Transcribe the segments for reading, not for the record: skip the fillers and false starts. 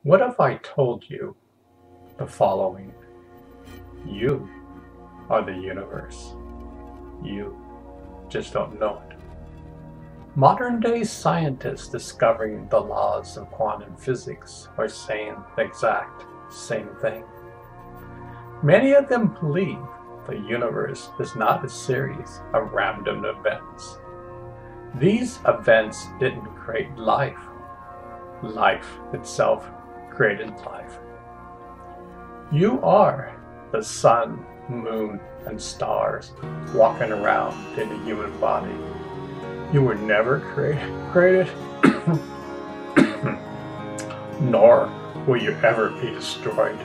What if I told you the following? You are the universe. You just don't know it. Modern day scientists discovering the laws of quantum physics are saying the exact same thing. Many of them believe the universe is not a series of random events. These events didn't create life. Life itself created life. You are the sun, moon, and stars walking around in a human body. You were never created, nor will you ever be destroyed.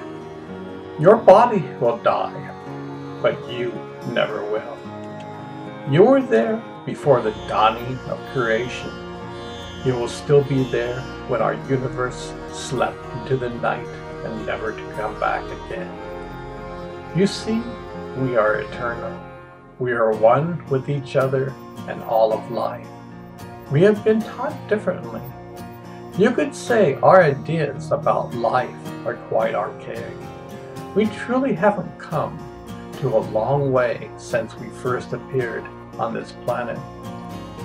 Your body will die, but you never will. You were there before the dawning of creation. You will still be there when our universe slept into the night and never to come back again. You see, we are eternal. We are one with each other and all of life. We have been taught differently. You could say our ideas about life are quite archaic. We truly haven't come to a long way since we first appeared on this planet.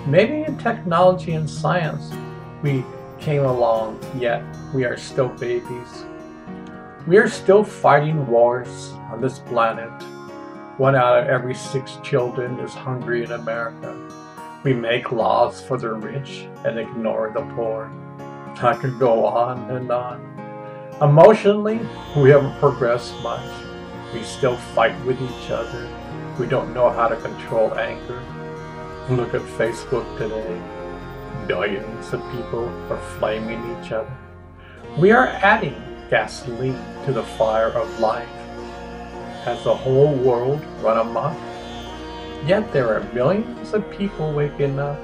Maybe in technology and science we came along, yet we are still babies. We are still fighting wars on this planet. 1 out of every 6 children is hungry in America. We make laws for the rich and ignore the poor. I could go on and on. Emotionally, we haven't progressed much. We still fight with each other. We don't know how to control anger. Look at Facebook today. Billions of people are flaming each other. We are adding gasoline to the fire of life. Has the whole world run amok? Yet there are millions of people waking up.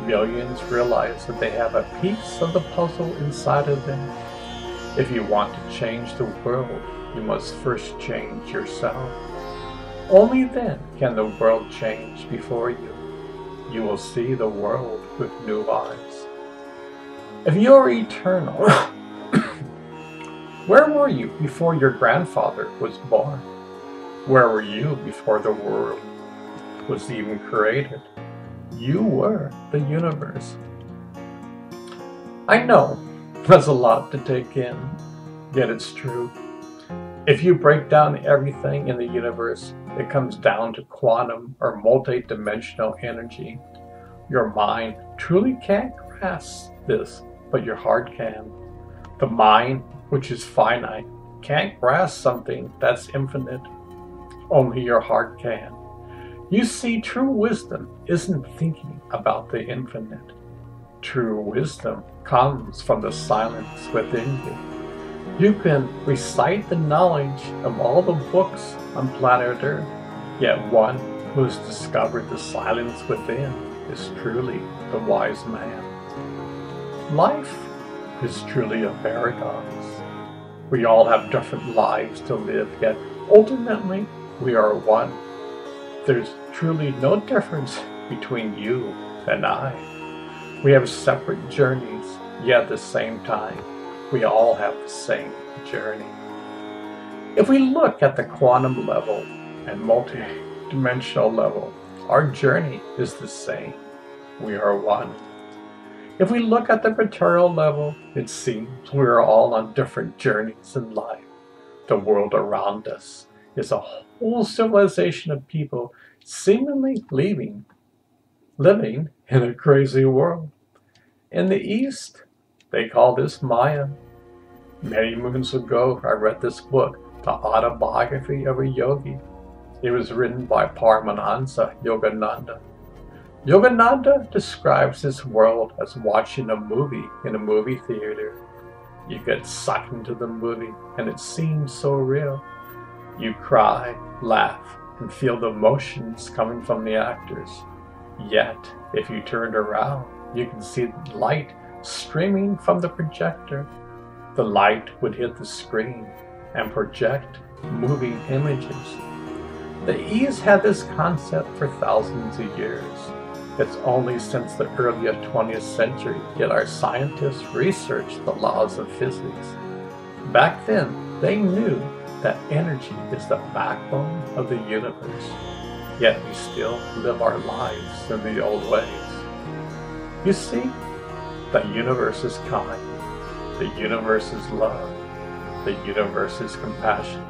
Millions realize that they have a piece of the puzzle inside of them. If you want to change the world, you must first change yourself. Only then can the world change before you. You will see the world with new eyes. If you are eternal, where were you before your grandfather was born? Where were you before the world was even created? You were the universe. I know that's a lot to take in, yet it's true. If you break down everything in the universe, it comes down to quantum or multi-dimensional energy. Your mind truly can't grasp this, but your heart can. The mind, which is finite, can't grasp something that's infinite. Only your heart can. You see, true wisdom isn't thinking about the infinite. True wisdom comes from the silence within you. You can recite the knowledge of all the books on planet Earth, yet one who has discovered the silence within is truly the wise man. Life is truly a paradox. We all have different lives to live, yet ultimately we are one. There's truly no difference between you and I. We have separate journeys, yet at the same time, we all have the same journey. If we look at the quantum level and multi-dimensional level, our journey is the same. We are one. If we look at the material level, it seems we are all on different journeys in life. The world around us is a whole civilization of people seemingly living in a crazy world. In the East, they call this Maya. Many moons ago, I read this book, The Autobiography of a Yogi. It was written by Paramahansa Yogananda. Yogananda describes this world as watching a movie in a movie theater. You get sucked into the movie, and it seems so real. You cry, laugh, and feel the emotions coming from the actors. Yet, if you turned around, you can see the light streaming from the projector. The light would hit the screen and project moving images. The East had this concept for thousands of years. It's only since the early 20th century did our scientists research the laws of physics. Back then, they knew that energy is the backbone of the universe, yet we still live our lives in the old ways. You see, the universe is kind, the universe is love, the universe is compassionate,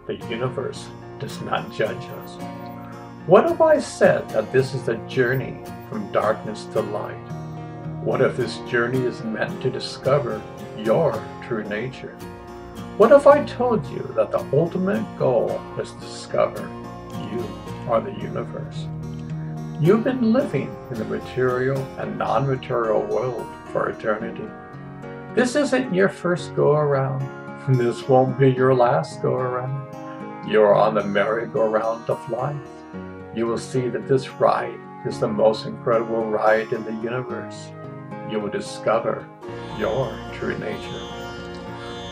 the universe does not judge us. What if I said that this is a journey from darkness to light? What if this journey is meant to discover your true nature? What if I told you that the ultimate goal is to discover you are the universe? You've been living in the material and non-material world for eternity. This isn't your first go-around. This won't be your last go-around. You're on the merry-go-round of life. You will see that this ride is the most incredible ride in the universe. You will discover your true nature.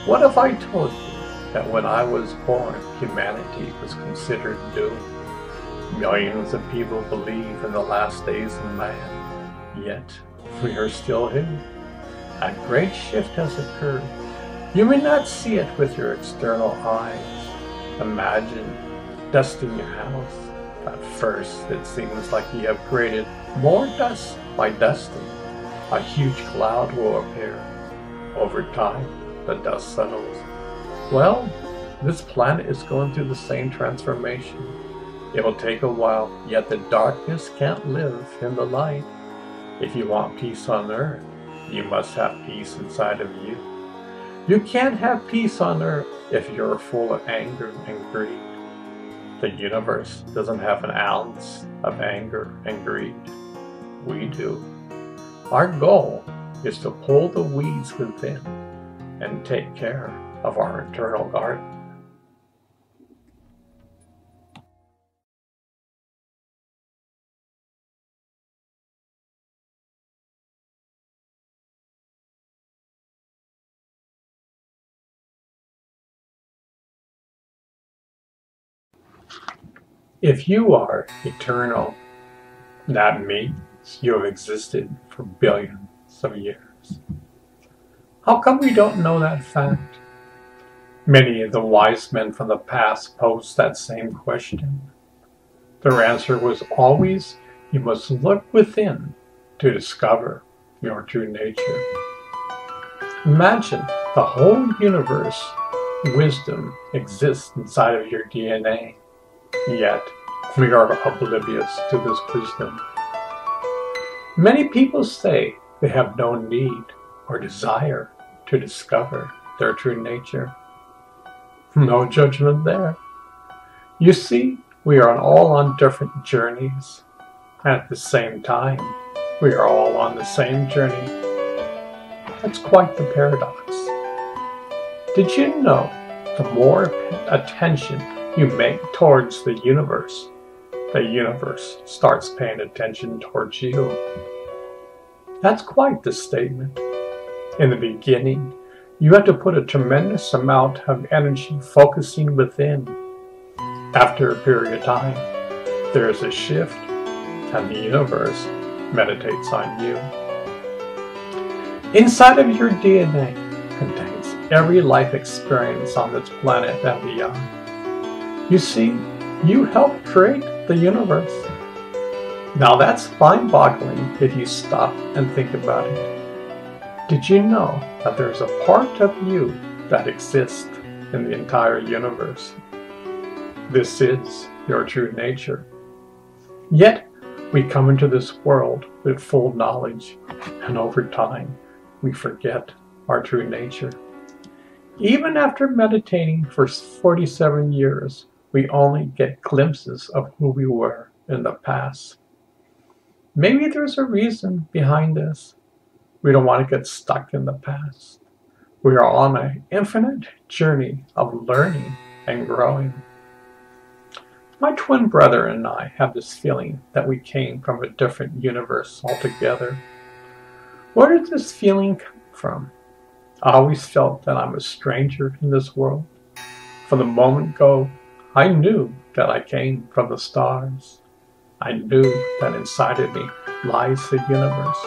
What if I told you that when I was born, humanity was considered doomed? Millions of people believe in the last days of man, yet we are still here. A great shift has occurred. You may not see it with your external eyes. Imagine dusting your house. At first, it seems like you have created more dust by dusting. A huge cloud will appear. Over time, the dust settles. Well, this planet is going through the same transformation. It will take a while, yet the darkness can't live in the light. If you want peace on earth, you must have peace inside of you. You can't have peace on earth if you're full of anger and greed. The universe doesn't have an ounce of anger and greed. We do. Our goal is to pull the weeds within and take care of our internal garden. If you are eternal, that means you have existed for billions of years. How come we don't know that fact? Many of the wise men from the past posed that same question. Their answer was always, you must look within to discover your true nature. Imagine the whole universe, wisdom exists inside of your DNA. Yet, we are oblivious to this wisdom. Many people say they have no need or desire to discover their true nature. No judgment there. You see, we are all on different journeys. At the same time, we are all on the same journey. That's quite the paradox. Did you know the more attention you make towards the universe starts paying attention towards you? That's quite the statement. In the beginning, you have to put a tremendous amount of energy focusing within. After a period of time, there is a shift, and the universe meditates on you. Inside of your DNA contains every life experience on this planet and beyond. You see, you helped create the universe. Now that's mind-boggling if you stop and think about it. Did you know that there's a part of you that exists in the entire universe? This is your true nature. Yet, we come into this world with full knowledge, and over time, we forget our true nature. Even after meditating for 47 years, we only get glimpses of who we were in the past. Maybe there's a reason behind this. We don't want to get stuck in the past. We are on an infinite journey of learning and growing. My twin brother and I have this feeling that we came from a different universe altogether. Where did this feeling come from? I always felt that I'm a stranger in this world. From the moment go, I knew that I came from the stars. I knew that inside of me lies the universe.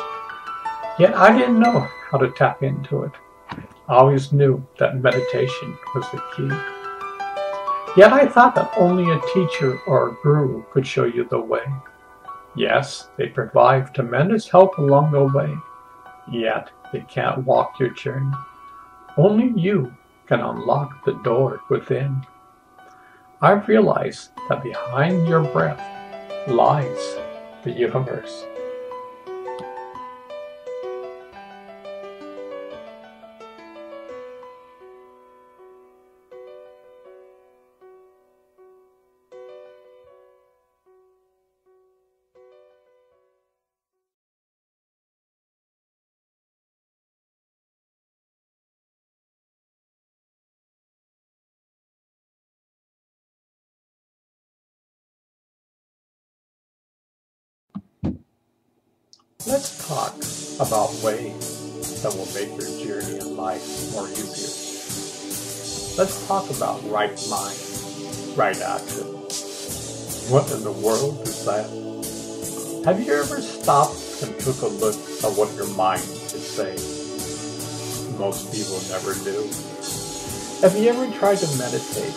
Yet I didn't know how to tap into it. I always knew that meditation was the key. Yet I thought that only a teacher or a guru could show you the way. Yes, they provide tremendous help along the way, yet they can't walk your journey. Only you can unlock the door within. I've realized that behind your breath lies the universe. Let's talk about ways that will make your journey in life more easier. Let's talk about right mind, right action. What in the world is that? Have you ever stopped and took a look at what your mind is saying? Most people never do. Have you ever tried to meditate?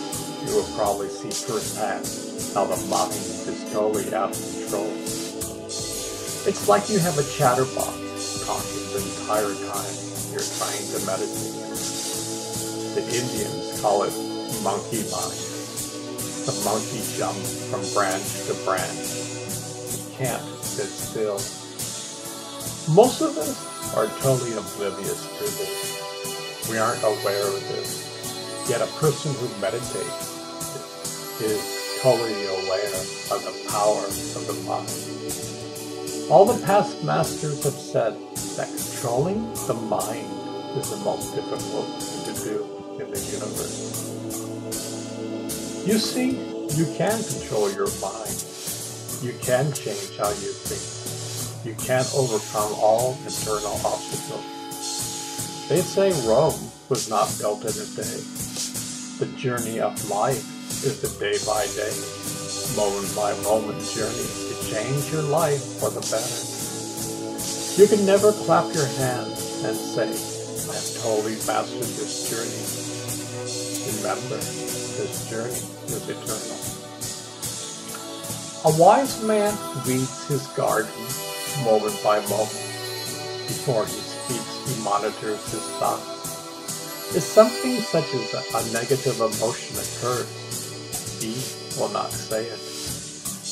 You will probably see firsthand how the mind is totally out of control. It's like you have a chatterbox talking the entire time you're trying to meditate. The Indians call it monkey mind. The monkey jumps from branch to branch. It can't sit still. Most of us are totally oblivious to this. We aren't aware of this. Yet a person who meditates is totally aware of the power of the mind. All the past masters have said that controlling the mind is the most difficult thing to do in the universe. You see, you can control your mind. You can change how you think. You can overcome all internal obstacles. They say Rome was not built in a day. The journey of life is the day-by-day, moment-by-moment journey to change your life for the better. You can never clap your hands and say, I have totally mastered this journey. Remember, this journey is eternal. A wise man weeds his garden moment by moment. Before he speaks, he monitors his thoughts. If something such as a negative emotion occurs, he will not say it.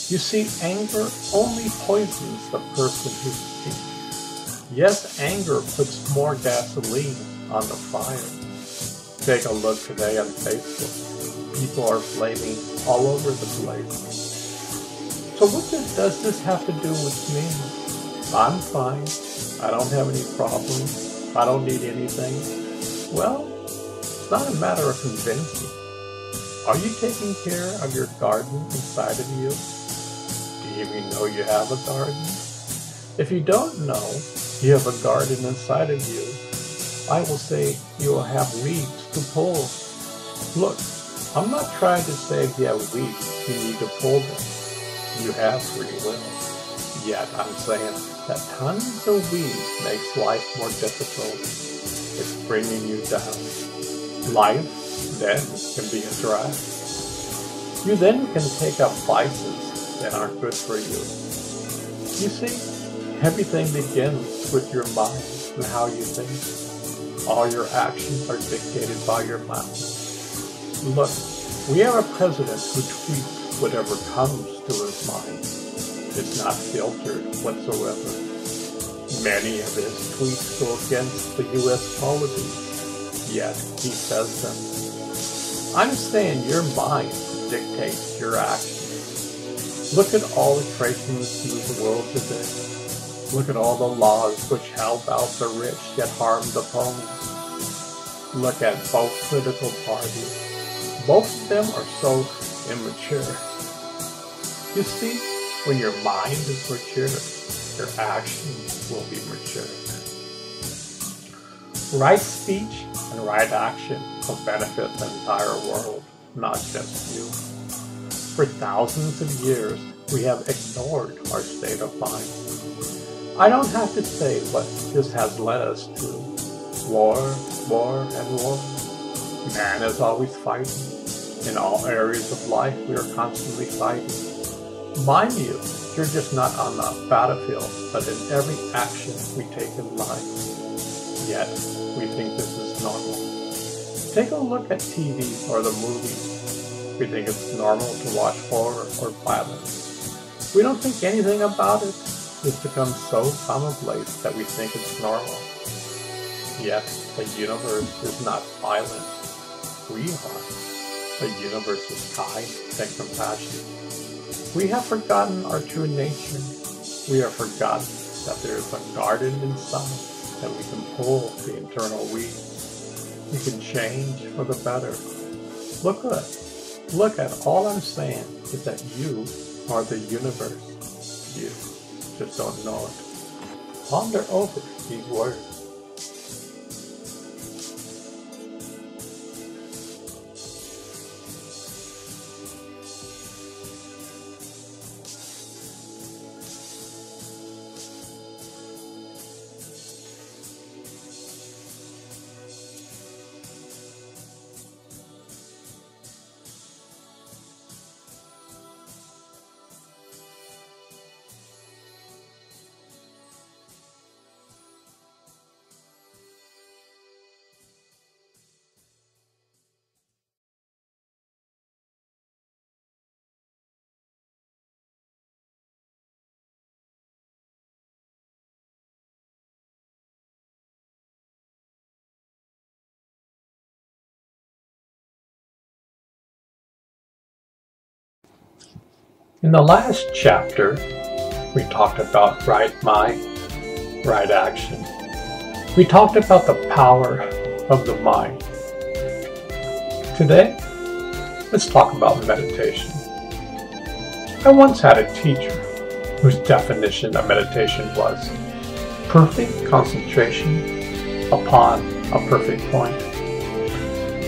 You see, anger only poisons the person who speaks. Yes, anger puts more gasoline on the fire. Take a look today on Facebook. People are flaming all over the place. So what does this have to do with me? I'm fine. I don't have any problems. I don't need anything. Well, it's not a matter of convincing. Are you taking care of your garden inside of you? Do you even know you have a garden? If you don't know you have a garden inside of you, I will say you will have weeds to pull. Look, I'm not trying to say if you have weeds, you need to pull them. You have free will. Yet I'm saying that tons of weeds makes life more difficult. It's bringing you down. Life then can be a drag. You then can take up vices that aren't good for you. You see, everything begins with your mind and how you think. All your actions are dictated by your mind. Look, we have a president who tweets whatever comes to his mind. It's not filtered whatsoever. Many of his tweets go against the U.S. policies, yet he says them. I'm saying your mind dictates your actions. Look at all the craziness in the world today. Look at all the laws which help out the rich yet harm the poor. Look at both political parties. Both of them are so immature. You see, when your mind is mature, your actions will be mature. Right speech and right action will benefit the entire world, not just you. For thousands of years, we have ignored our state of mind. I don't have to say what this has led us to. War, war, and war. Man is always fighting. In all areas of life, we are constantly fighting. Mind you, you're just not on the battlefield, but in every action we take in life. Yet, we think this is normal. Take a look at TV or the movies. We think it's normal to watch horror or violence. We don't think anything about it. It's become so commonplace that we think it's normal. Yet, the universe is not violent. We are. The universe is kind and compassionate. We have forgotten our true nature. We have forgotten that there is a garden inside, that we can pull the internal weeds. We can change for the better. Look at all I'm saying is that you are the universe. You just don't know it. Ponder over these words. In the last chapter, we talked about right mind, right action. We talked about the power of the mind. Today, let's talk about meditation. I once had a teacher whose definition of meditation was perfect concentration upon a perfect point.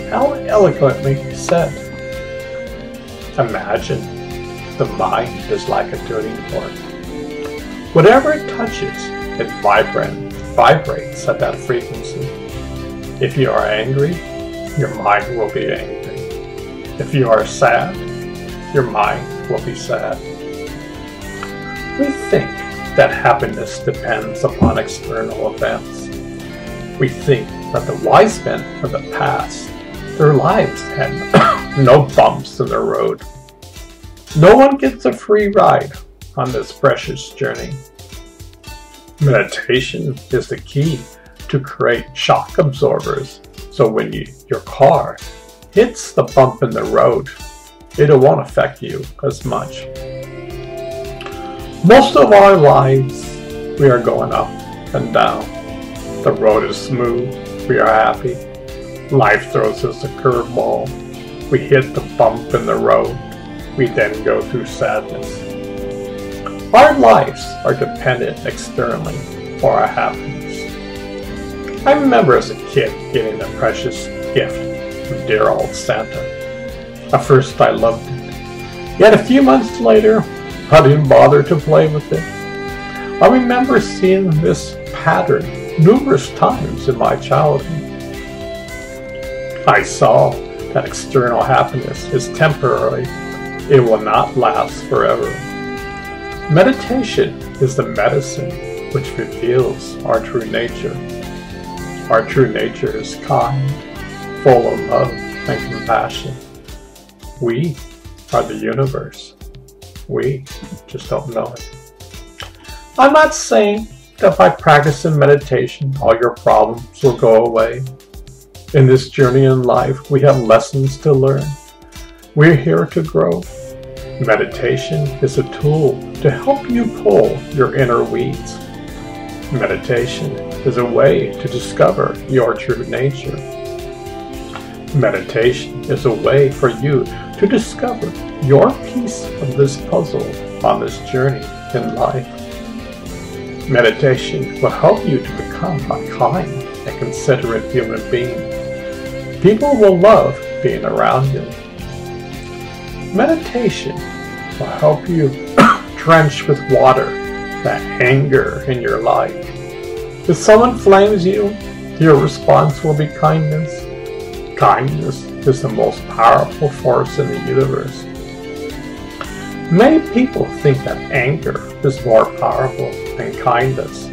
How eloquently said. Imagine the mind is like a tuning fork. Whatever it touches, it vibrates at that frequency. If you are angry, your mind will be angry. If you are sad, your mind will be sad. We think that happiness depends upon external events. We think that the wise men of the past, their lives had no bumps in the road. No one gets a free ride on this precious journey. Meditation is the key to create shock absorbers, so when your car hits the bump in the road, it won't affect you as much. Most of our lives, we are going up and down. The road is smooth, we are happy. Life throws us a curveball. We hit the bump in the road. We then go through sadness. Our lives are dependent externally for our happiness. I remember as a kid getting a precious gift from dear old Santa. At first I loved it. Yet a few months later, I didn't bother to play with it. I remember seeing this pattern numerous times in my childhood. I saw that external happiness is temporary. It will not last forever. Meditation is the medicine which reveals our true nature. Our true nature is kind, full of love and compassion. We are the universe. We just don't know it. I'm not saying that by practicing meditation, all your problems will go away. In this journey in life, we have lessons to learn. We're here to grow. Meditation is a tool to help you pull your inner weeds. Meditation is a way to discover your true nature. Meditation is a way for you to discover your piece of this puzzle on this journey in life. Meditation will help you to become a kind and considerate human being. People will love being around you. Meditation will help you drench with water that anger in your life. If someone flames you, your response will be kindness. Kindness is the most powerful force in the universe. Many people think that anger is more powerful than kindness.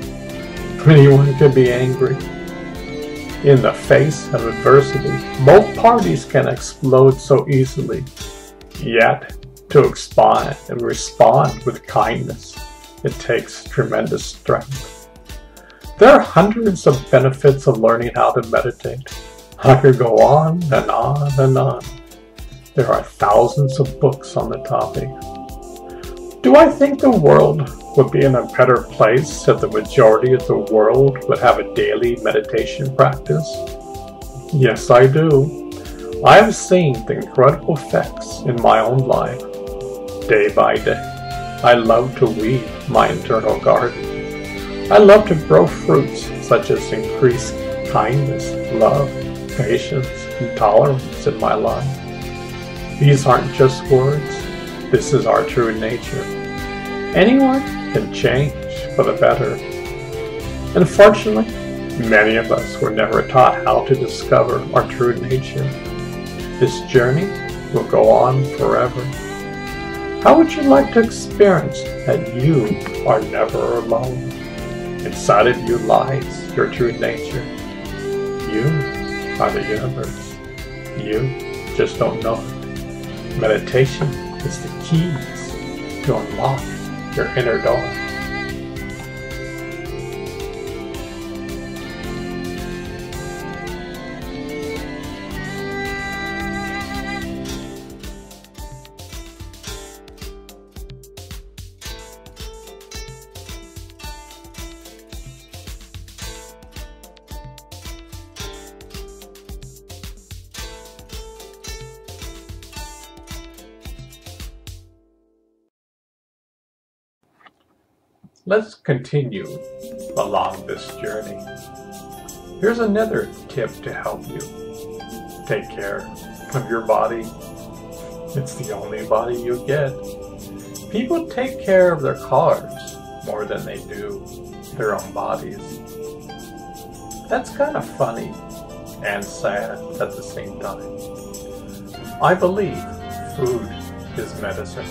Anyone can be angry. In the face of adversity, both parties can explode so easily. Yet, to expand and respond with kindness, it takes tremendous strength. There are hundreds of benefits of learning how to meditate. I could go on and on and on. There are thousands of books on the topic. Do I think the world would be in a better place if the majority of the world would have a daily meditation practice? Yes, I do. I have seen the incredible effects in my own life, day by day. I love to weed my internal garden. I love to grow fruits such as increased kindness, love, patience, and tolerance in my life. These aren't just words. This is our true nature. Anyone can change for the better. Unfortunately, many of us were never taught how to discover our true nature. This journey will go on forever. How would you like to experience that you are never alone? Inside of you lies your true nature. You are the universe. You just don't know it. Meditation is the keys to unlock your inner door. Let's continue along this journey. Here's another tip to help you. Take care of your body. It's the only body you get. People take care of their cars more than they do their own bodies. That's kind of funny and sad at the same time. I believe food is medicine.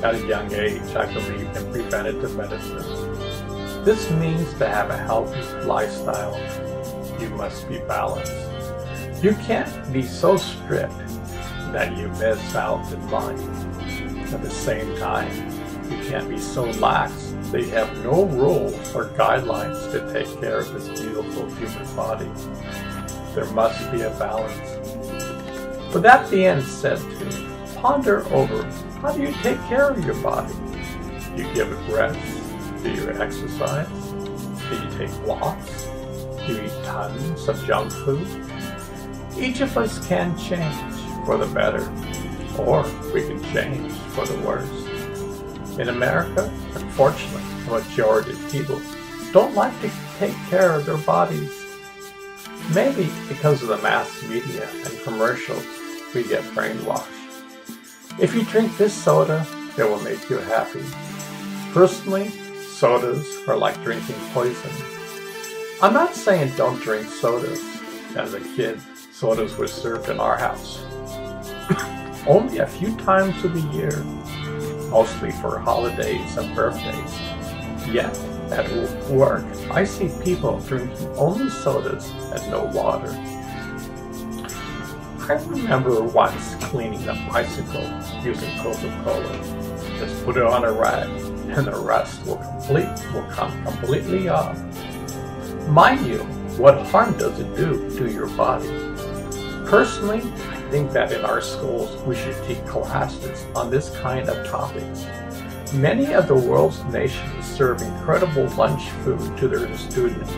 At a young age, I believed in preventative medicine. This means to have a healthy lifestyle, you must be balanced. You can't be so strict that you miss out in life. At the same time, you can't be so lax that you have no rules or guidelines to take care of this beautiful human body. There must be a balance. With that being said, ponder over, how do you take care of your body? Do you give it rest? Do you exercise? Do you take walks? Do you eat tons of junk food? Each of us can change for the better, or we can change for the worse. In America, unfortunately, the majority of people don't like to take care of their bodies. Maybe because of the mass media and commercials, we get brainwashed. If you drink this soda, it will make you happy. Personally, sodas are like drinking poison. I'm not saying don't drink sodas. As a kid, sodas were served in our house. Only a few times of the year, mostly for holidays and birthdays. Yet, at work, I see people drinking only sodas and no water. I remember once cleaning a bicycle using Coca-Cola. Just put it on a rag and the rust will come completely off. Mind you, what harm does it do to your body? Personally, I think that in our schools we should take classes on this kind of topics. Many of the world's nations serve incredible lunch food to their students.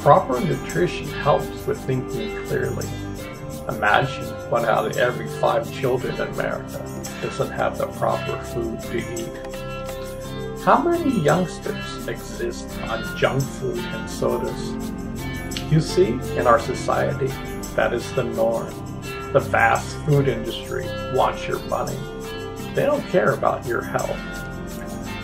Proper nutrition helps with thinking clearly. Imagine 1 out of every 5 children in America doesn't have the proper food to eat. How many youngsters exist on junk food and sodas? You see, in our society, that is the norm. The fast food industry wants your money. They don't care about your health.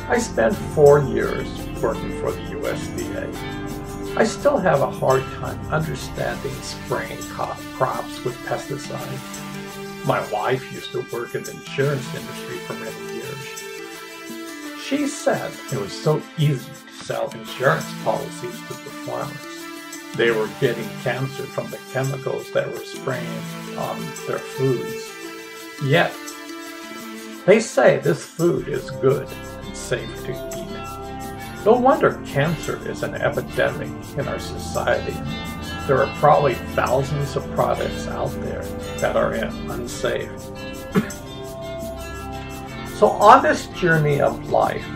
I spent 4 years working for the USDA. I still have a hard time understanding spraying crops with pesticides. My wife used to work in the insurance industry for many years. She said it was so easy to sell insurance policies to the farmers. They were getting cancer from the chemicals that were spraying on their foods. Yet, they say this food is good and safe to eat. No wonder cancer is an epidemic in our society. There are probably thousands of products out there that are unsafe. So on this journey of life,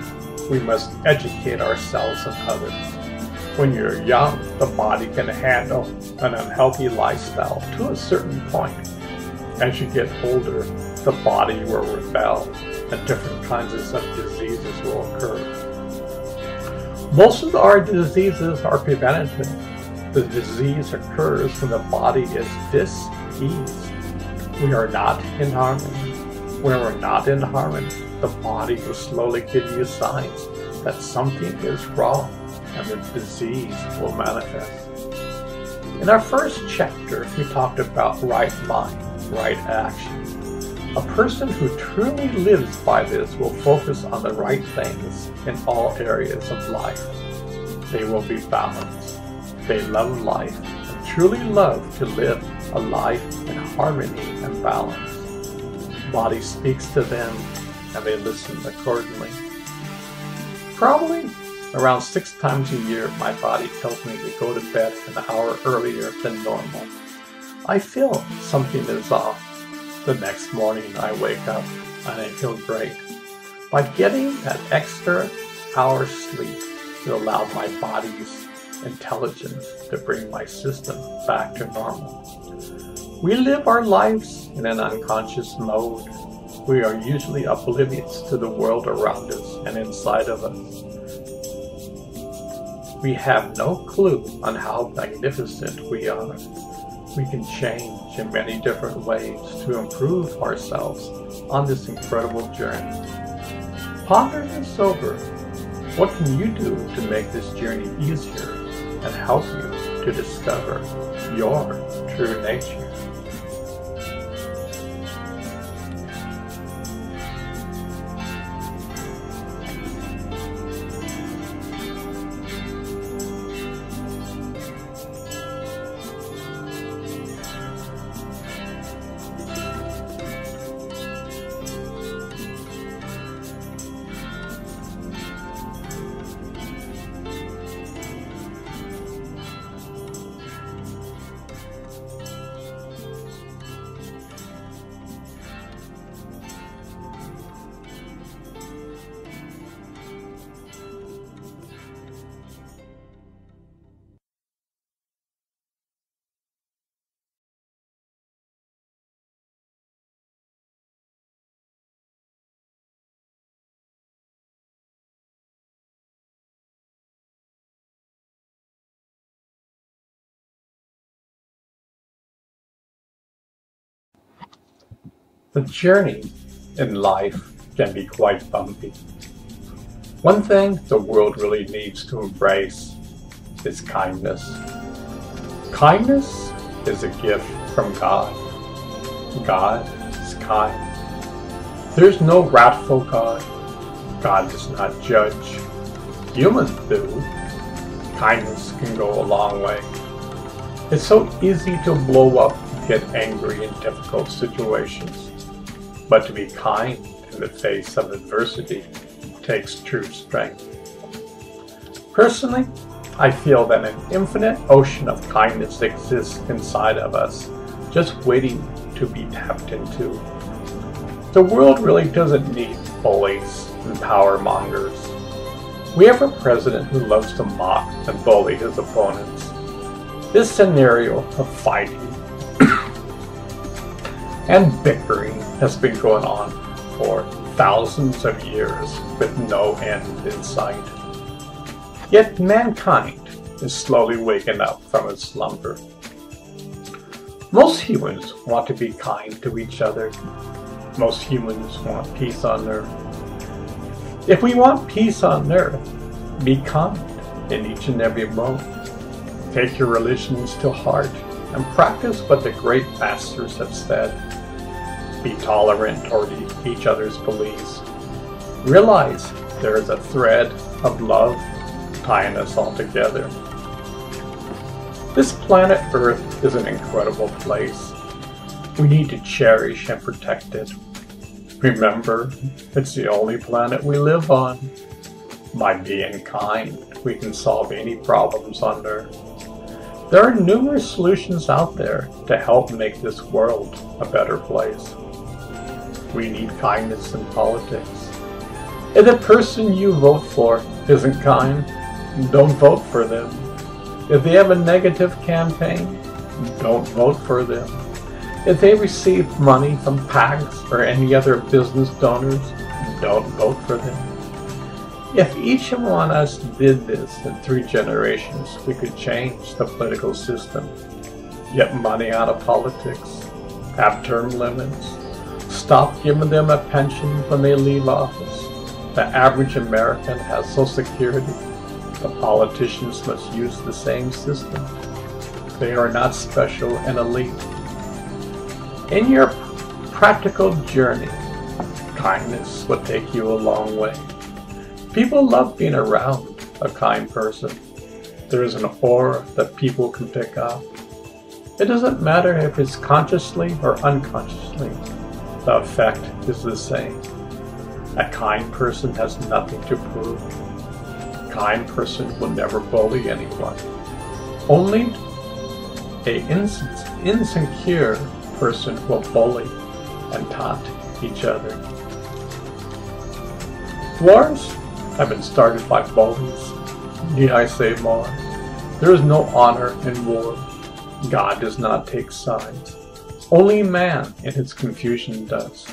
we must educate ourselves and others. When you're young, the body can handle an unhealthy lifestyle to a certain point. As you get older, the body will rebel and different kinds of diseases will occur. Most of our diseases are preventative. The disease occurs when the body is dis-ease. We are not in harmony. When we're not in harmony, the body will slowly give you signs that something is wrong and the disease will manifest. In our first chapter, we talked about right mind, right action. A person who truly lives by this will focus on the right things in all areas of life. They will be balanced. They love life and truly love to live a life in harmony and balance. Body speaks to them and they listen accordingly. Probably around 6 times a year, my body tells me to go to bed an hour earlier than normal. I feel something is off. The next morning I wake up and I feel great. By getting that extra hour's sleep, it allowed my body's intelligence to bring my system back to normal. We live our lives in an unconscious mode. We are usually oblivious to the world around us and inside of us. We have no clue on how magnificent we are. We can change in many different ways to improve ourselves on this incredible journey. Ponder this over. What can you do to make this journey easier and help you to discover your true nature? The journey in life can be quite bumpy. One thing the world really needs to embrace is kindness. Kindness is a gift from God. God is kind. There's no wrathful God. God does not judge. Humans do. Kindness can go a long way. It's so easy to blow up and get angry in difficult situations. But to be kind in the face of adversity takes true strength. Personally, I feel that an infinite ocean of kindness exists inside of us, just waiting to be tapped into. The world really doesn't need bullies and power mongers. We have a president who loves to mock and bully his opponents. This scenario of fighting and bickering has been going on for thousands of years with no end in sight. Yet mankind is slowly waking up from its slumber. Most humans want to be kind to each other. Most humans want peace on earth. If we want peace on earth, be kind in each and every moment. Take your religions to heart and practice what the great masters have said. Be tolerant toward each other's beliefs. Realize there is a thread of love tying us all together. This planet Earth is an incredible place. We need to cherish and protect it. Remember, it's the only planet we live on. By being kind, we can solve any problems on Earth. There are numerous solutions out there to help make this world a better place. We need kindness in politics. If the person you vote for isn't kind, don't vote for them. If they have a negative campaign, don't vote for them. If they receive money from PACs or any other business donors, don't vote for them. If each one of us did this in 3 generations, we could change the political system, get money out of politics, have term limits, stop giving them a pension when they leave office. The average American has Social Security. The politicians must use the same system. They are not special and elite. In your practical journey, kindness will take you a long way. People love being around a kind person. There is an aura that people can pick up. It doesn't matter if it's consciously or unconsciously. The effect is the same. A kind person has nothing to prove. A kind person will never bully anyone. Only an insecure person will bully and taunt each other. Wars have been started by bullies. Need I say more? There is no honor in war. God does not take sides. Only man in his confusion does.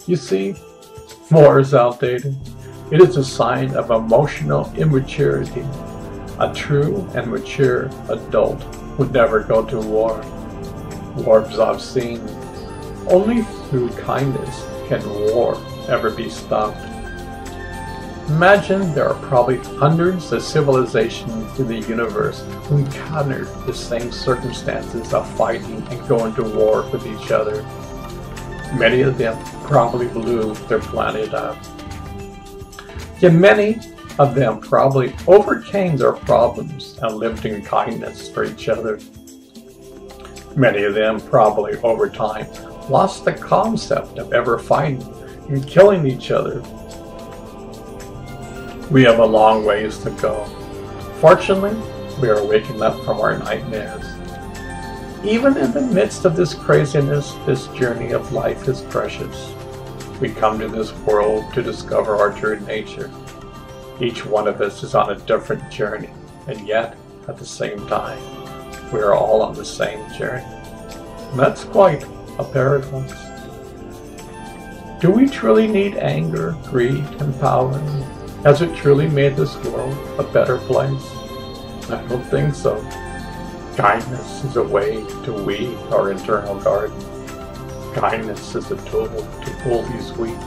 You see, war is outdated. It is a sign of emotional immaturity. A true and mature adult would never go to war. Wars I've seen. Only through kindness can war ever be stopped. Imagine there are probably hundreds of civilizations in the universe who encountered the same circumstances of fighting and going to war with each other. Many of them probably blew their planet up. Yet many of them probably overcame their problems and lived in kindness for each other. Many of them probably over time lost the concept of ever fighting and killing each other. We have a long ways to go. Fortunately, we are waking up from our nightmares. Even in the midst of this craziness, this journey of life is precious. We come to this world to discover our true nature. Each one of us is on a different journey, and yet, at the same time, we are all on the same journey. And that's quite a paradox. Do we truly need anger, greed, and power? Has it truly made this world a better place? I don't think so. Kindness is a way to weed our internal garden. Kindness is a tool to pull these weeds.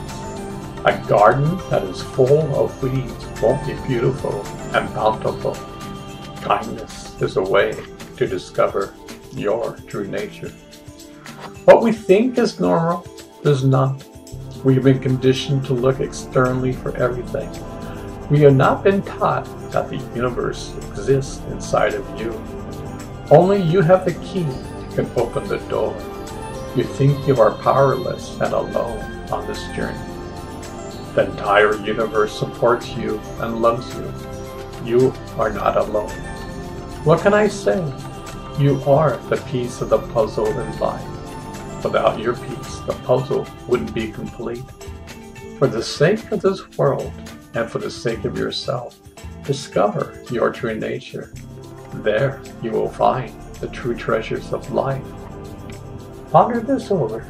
A garden that is full of weeds won't be beautiful and bountiful. Kindness is a way to discover your true nature. What we think is normal is not. We've been conditioned to look externally for everything. We have not been taught that the universe exists inside of you. Only you have the key that can open the door. You think you are powerless and alone on this journey. The entire universe supports you and loves you. You are not alone. What can I say? You are the piece of the puzzle in life. Without your piece, the puzzle wouldn't be complete. For the sake of this world, and for the sake of yourself, discover your true nature. There you will find the true treasures of life. Ponder this over.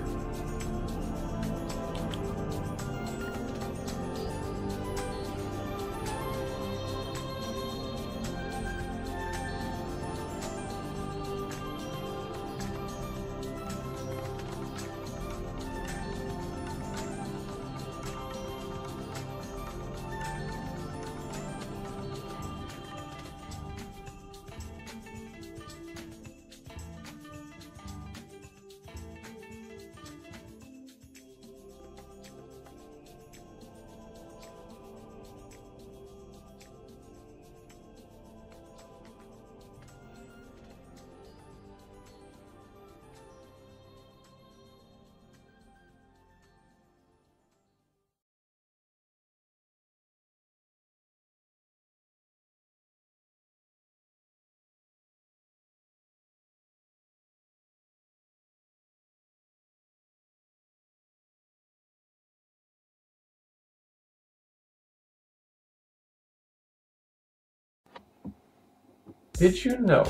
Did you know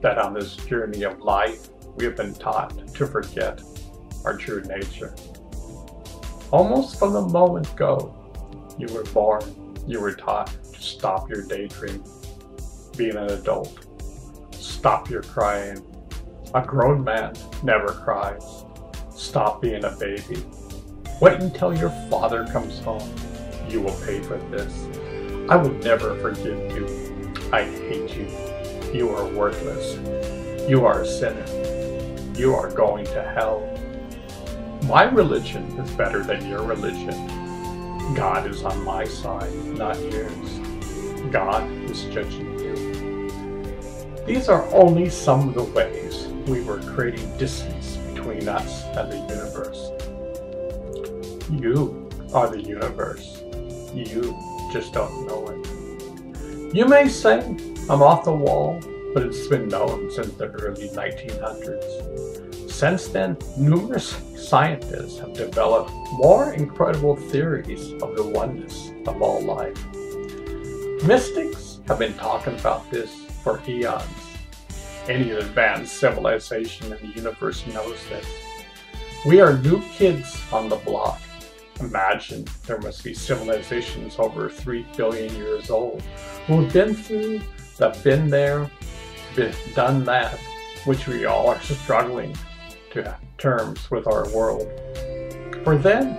that on this journey of life, we have been taught to forget our true nature? Almost from the moment go, you were born, you were taught to stop your daydream, being an adult. Stop your crying. A grown man never cries. Stop being a baby. Wait until your father comes home. You will pay for this. I will never forgive you. I hate you. You are worthless. You are a sinner. You are going to hell. My religion is better than your religion. God is on my side, not yours. God is judging you. These are only some of the ways we were creating distance between us and the universe. You are the universe. You just don't know it. You may say, I'm off the wall, but it's been known since the early 1900s. Since then, numerous scientists have developed more incredible theories of the oneness of all life. Mystics have been talking about this for eons. Any advanced civilization in the universe knows this. We are new kids on the block. Imagine there must be civilizations over 3 billion years old who have been through, that been there, done that, which we all are struggling to terms with our world. For them,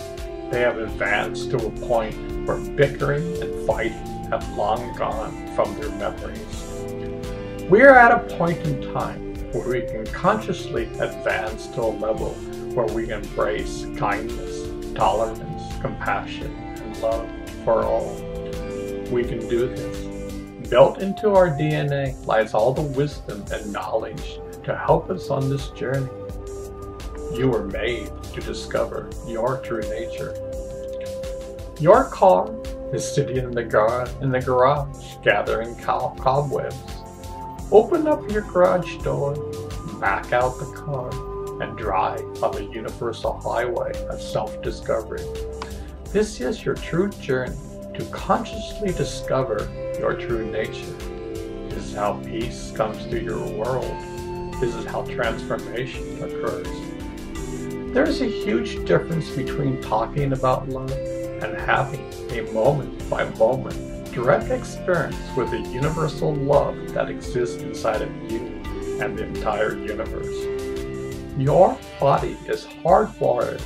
they have advanced to a point where bickering and fighting have long gone from their memories. We are at a point in time where we can consciously advance to a level where we embrace kindness, tolerance, compassion, and love for all. We can do this. Built into our DNA lies all the wisdom and knowledge to help us on this journey. You were made to discover your true nature. Your car is sitting in the garage gathering cobwebs. Open up your garage door, back out the car, and drive on the universal highway of self-discovery. This is your true journey to consciously discover your true nature. This is how peace comes to your world. This is how transformation occurs. There is a huge difference between talking about love and having a moment-by-moment direct experience with the universal love that exists inside of you and the entire universe. Your body is hardwired,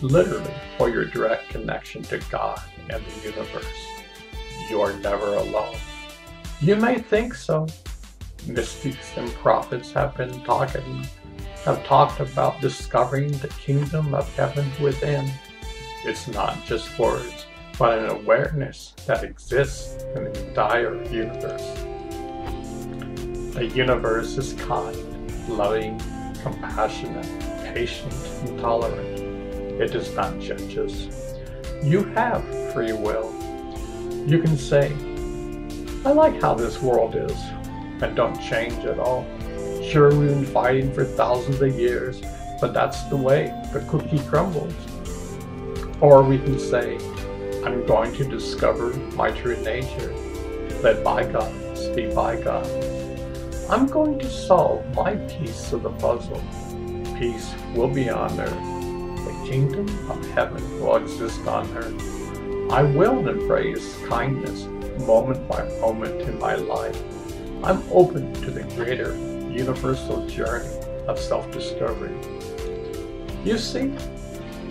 literally, for your direct connection to God and the universe. You are never alone. You may think so. Mystics and prophets have talked about discovering the kingdom of heaven within. It's not just words, but an awareness that exists in the entire universe. The universe is kind, loving, compassionate, patient, and tolerant. It does not judge us. You have free will. You can say, I like how this world is, and don't change at all. Sure, we've been fighting for thousands of years, but that's the way the cookie crumbles. Or we can say, I'm going to discover my true nature. Let bygones be bygones. I'm going to solve my piece of the puzzle. Peace will be on earth. The kingdom of heaven will exist on earth. I will embrace kindness moment by moment in my life. I'm open to the greater universal journey of self-discovery. You see,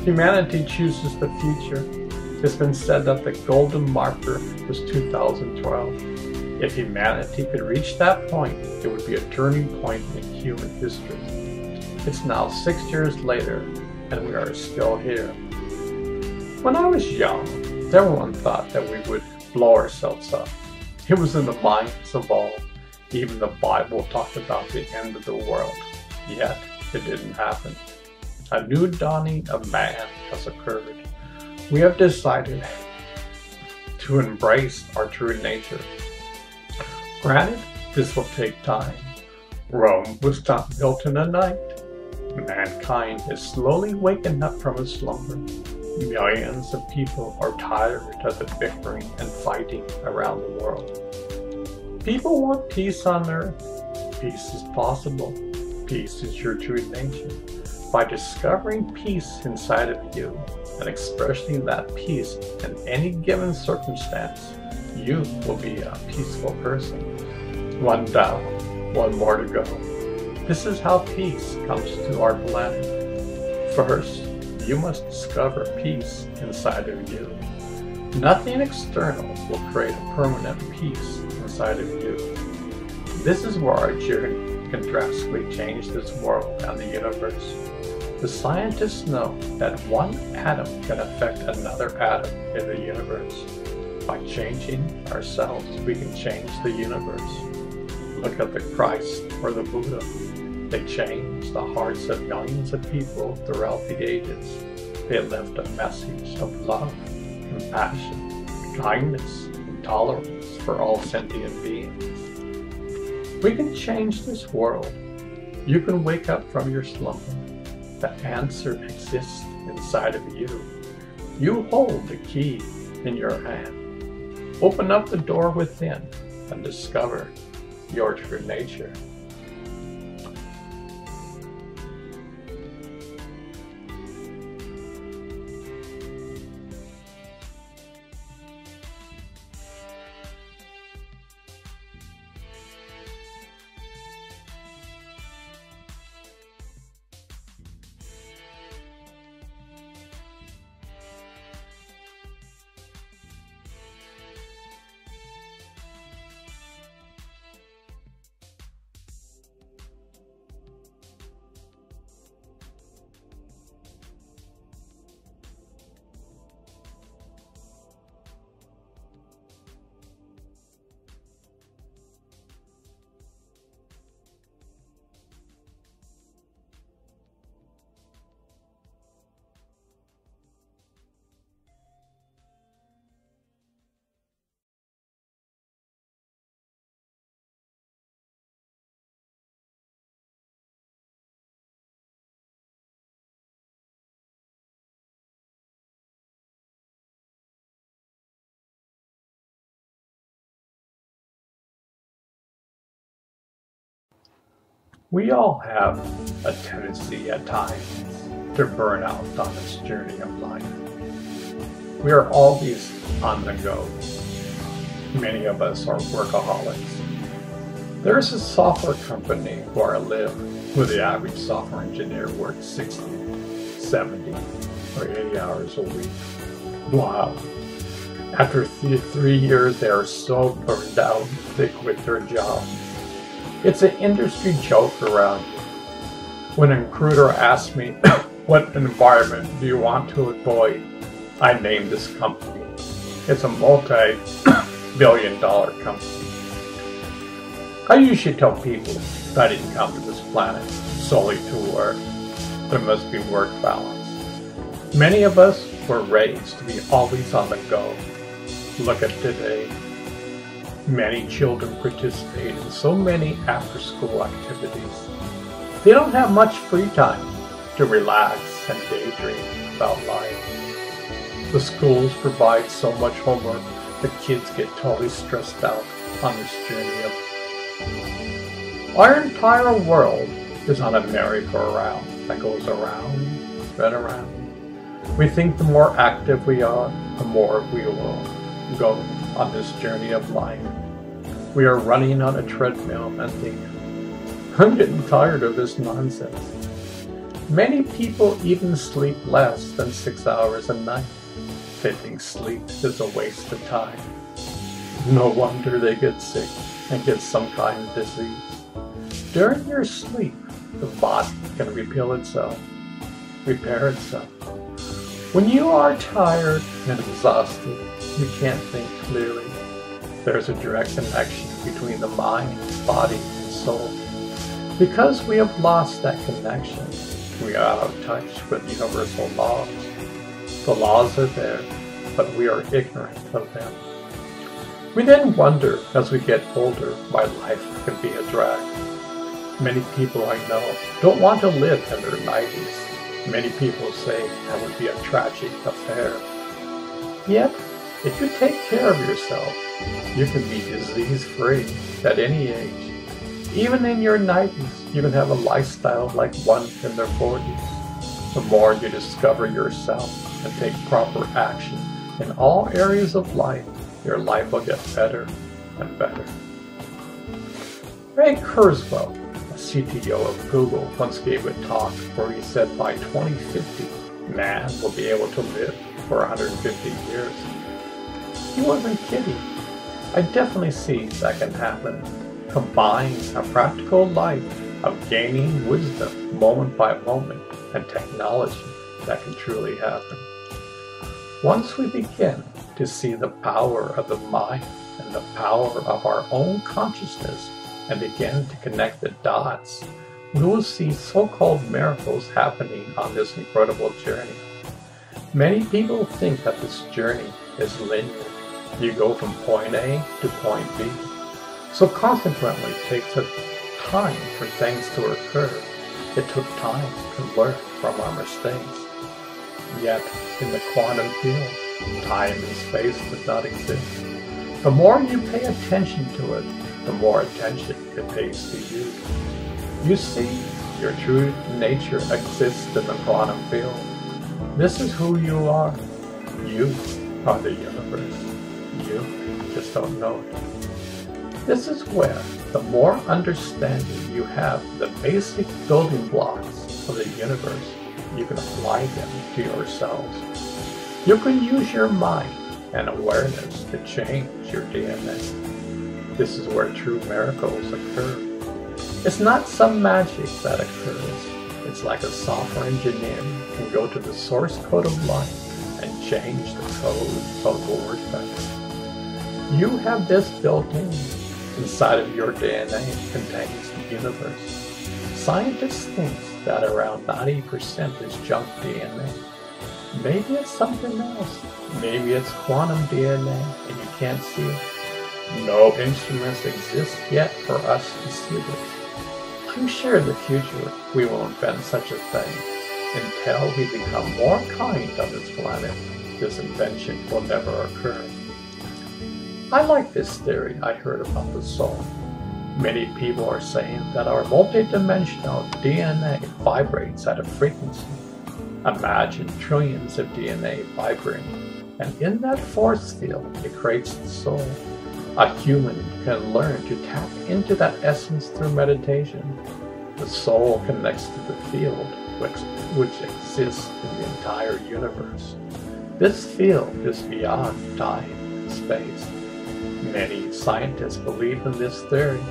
humanity chooses the future. It's been said that the golden marker was 2012. If humanity could reach that point, it would be a turning point in human history. It's now 6 years later, and we are still here. When I was young, everyone thought that we would blow ourselves up. It was in the minds of all. Even the Bible talked about the end of the world, yet it didn't happen. A new dawning of man has occurred. We have decided to embrace our true nature. Granted, this will take time. Rome was not built in a night. Mankind is slowly waking up from a slumber. Millions of people are tired of the bickering and fighting around the world. People want peace on earth. Peace is possible. Peace is your true nature. By discovering peace inside of you and expressing that peace in any given circumstance, you will be a peaceful person. One down, one more to go. This is how peace comes to our planet. First, you must discover peace inside of you. Nothing external will create a permanent peace inside of you. This is where our journey can drastically change this world and the universe. The scientists know that one atom can affect another atom in the universe. By changing ourselves, we can change the universe. Look at the Christ or the Buddha. They changed the hearts of millions of people throughout the ages. They left a message of love, compassion, kindness, and tolerance for all sentient beings. We can change this world. You can wake up from your slumber. The answer exists inside of you. You hold the key in your hand. Open up the door within and discover your true nature. We all have a tendency at times to burn out on this journey of life. We are always on the go. Many of us are workaholics. There is a software company where I live where the average software engineer works 60, 70, or 80 hours a week. Wow. After 3 years, they are so burned out, they quit their job. It's an industry joke around here. When a recruiter asks me, what environment do you want to avoid? I name this company. It's a multi-billion-dollar company. I usually tell people that I didn't come to this planet solely to work. There must be work balance. Many of us were raised to be always on the go. Look at today. Many children participate in so many after-school activities. They don't have much free time to relax and daydream about life. The schools provide so much homework that kids get totally stressed out on this journey of our entire world is on a merry-go-round that goes around and around. We think the more active we are, the more we will go on this journey of life. We are running on a treadmill and think, I'm getting tired of this nonsense. Many people even sleep less than 6 hours a night. They think sleep is a waste of time. No wonder they get sick and get some kind of disease. During your sleep, the body can repair itself. When you are tired and exhausted, you can't think clearly. There's a direct connection between the mind, body, and soul. Because we have lost that connection, we are out of touch with universal laws. The laws are there, but we are ignorant of them. We then wonder as we get older why life can be a drag. Many people I know don't want to live in their 90s. Many people say that would be a tragic affair. Yet, if you take care of yourself, You can be disease-free at any age. Even in your 90s, you can have a lifestyle like one in their 40s. The more you discover yourself and take proper action in all areas of life, your life will get better and better. Ray Kurzweil, a CTO of Google, once gave a talk where he said by 2050, man will be able to live for 150 years. He wasn't kidding. I definitely see that can happen. Combine a practical life of gaining wisdom moment by moment and technology that can truly happen. Once we begin to see the power of the mind and the power of our own consciousness and begin to connect the dots, we will see so-called miracles happening on this incredible journey. Many people think that this journey is linear. You go from point A to point B. So consequently, it takes time for things to occur. It took time to learn from our mistakes. Yet, in the quantum field, time and space does not exist. The more you pay attention to it, the more attention it pays to you. You see, your true nature exists in the quantum field. This is who you are. You are the universe. You just don't know it. This is where the more understanding you have the basic building blocks of the universe, you can apply them to yourselves. You can use your mind and awareness to change your DNA. This is where true miracles occur. It's not some magic that occurs. It's like a software engineer can go to the source code of life and change the code of the work better. You have this built in. Inside of your DNA contains the universe. Scientists think that around 90% is junk DNA. Maybe it's something else. Maybe it's quantum DNA and you can't see it. No instruments exist yet for us to see this. I'm sure in the future we will invent such a thing. Until we become more kind on this planet, this invention will never occur. I like this theory I heard about the soul. Many people are saying that our multidimensional DNA vibrates at a frequency. Imagine trillions of DNA vibrating, and in that force field, it creates the soul. A human can learn to tap into that essence through meditation. The soul connects to the field, which exists in the entire universe. This field is beyond time and space. Many scientists believe in this theory.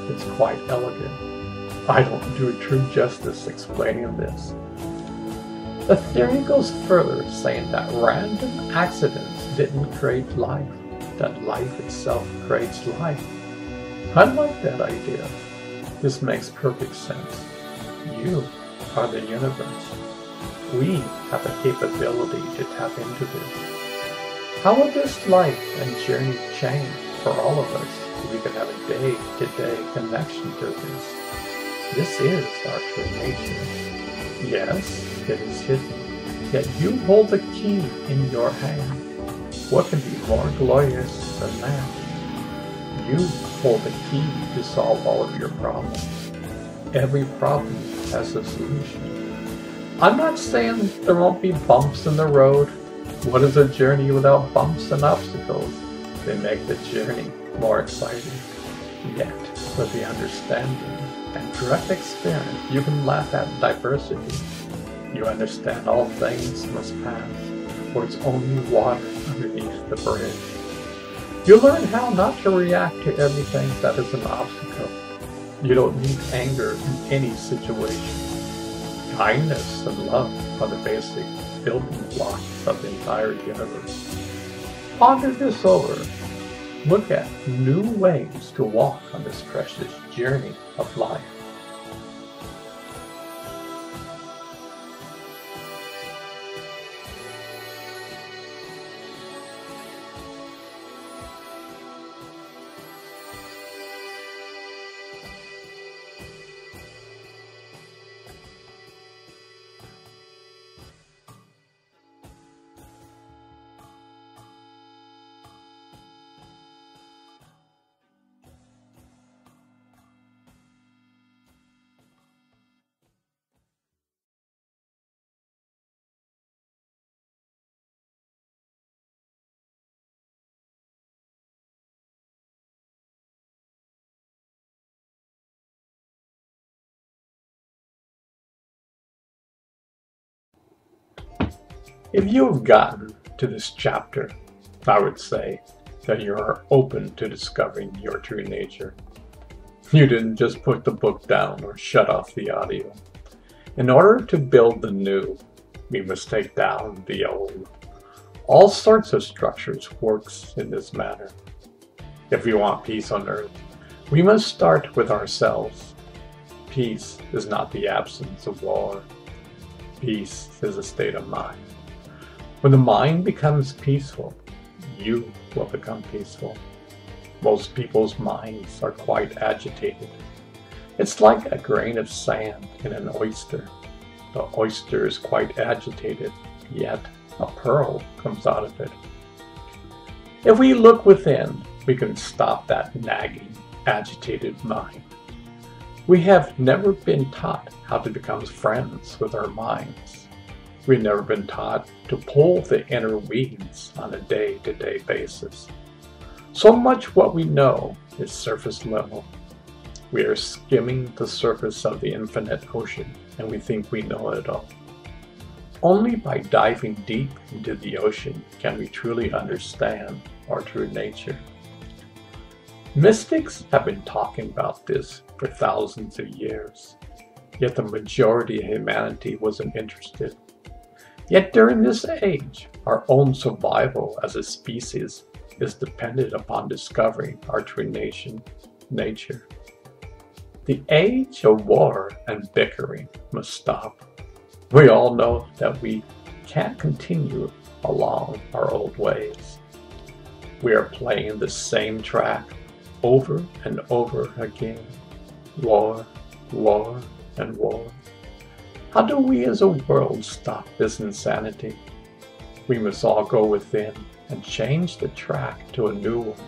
It's quite elegant. I don't do true justice explaining this. The theory goes further, saying that random accidents didn't create life, that life itself creates life. I like that idea. This makes perfect sense. You are the universe. We have the capability to tap into this. How would this life and journey change for all of us if we could have a day-to-day connection to this? This is our true nature. Yes, it is hidden, yet you hold the key in your hand. What can be more glorious than that? You hold the key to solve all of your problems. Every problem has a solution. I'm not saying there won't be bumps in the road. What is a journey without bumps and obstacles? They make the journey more exciting. Yet, with the understanding and direct experience, you can laugh at diversity. You understand all things must pass, for it's only water underneath the bridge. You learn how not to react to everything that is an obstacle. You don't need anger in any situation. Kindness and love are the basic building blocks of the entire universe. Ponder this over. Look at new ways to walk on this precious journey of life. If you have gotten to this chapter, I would say that you are open to discovering your true nature. You didn't just put the book down or shut off the audio. In order to build the new, we must take down the old. All sorts of structures works in this manner. If we want peace on earth, we must start with ourselves. Peace is not the absence of war. Peace is a state of mind. When the mind becomes peaceful, you will become peaceful. Most people's minds are quite agitated. It's like a grain of sand in an oyster. The oyster is quite agitated, yet a pearl comes out of it. If we look within, we can stop that nagging, agitated mind. We have never been taught how to become friends with our minds. We've never been taught to pull the inner weeds on a day-to-day basis. So much what we know is surface level. We are skimming the surface of the infinite ocean, and we think we know it all. Only by diving deep into the ocean can we truly understand our true nature. Mystics have been talking about this for thousands of years, yet the majority of humanity wasn't interested. Yet during this age, our own survival as a species is dependent upon discovering our true nature. The age of war and bickering must stop. We all know that we can't continue along our old ways. We are playing the same track over and over again. War, war, and war. How do we as a world stop this insanity? We must all go within and change the track to a new one.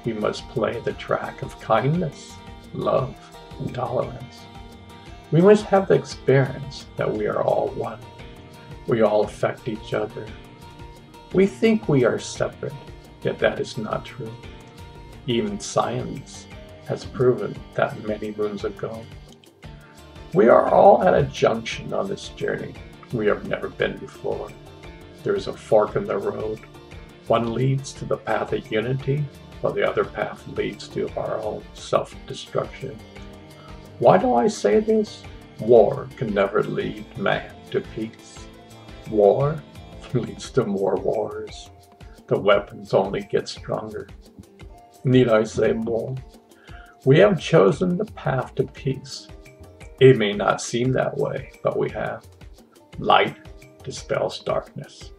We must play the track of kindness, love, and tolerance. We must have the experience that we are all one. We all affect each other. We think we are separate, yet that is not true. Even science has proven that many moons ago. We are all at a junction on this journey we have never been before. There is a fork in the road. One leads to the path of unity, while the other path leads to our own self-destruction. Why do I say this? War can never lead man to peace. War leads to more wars. The weapons only get stronger. Need I say more? We have chosen the path to peace. It may not seem that way, but we have. Light dispels darkness.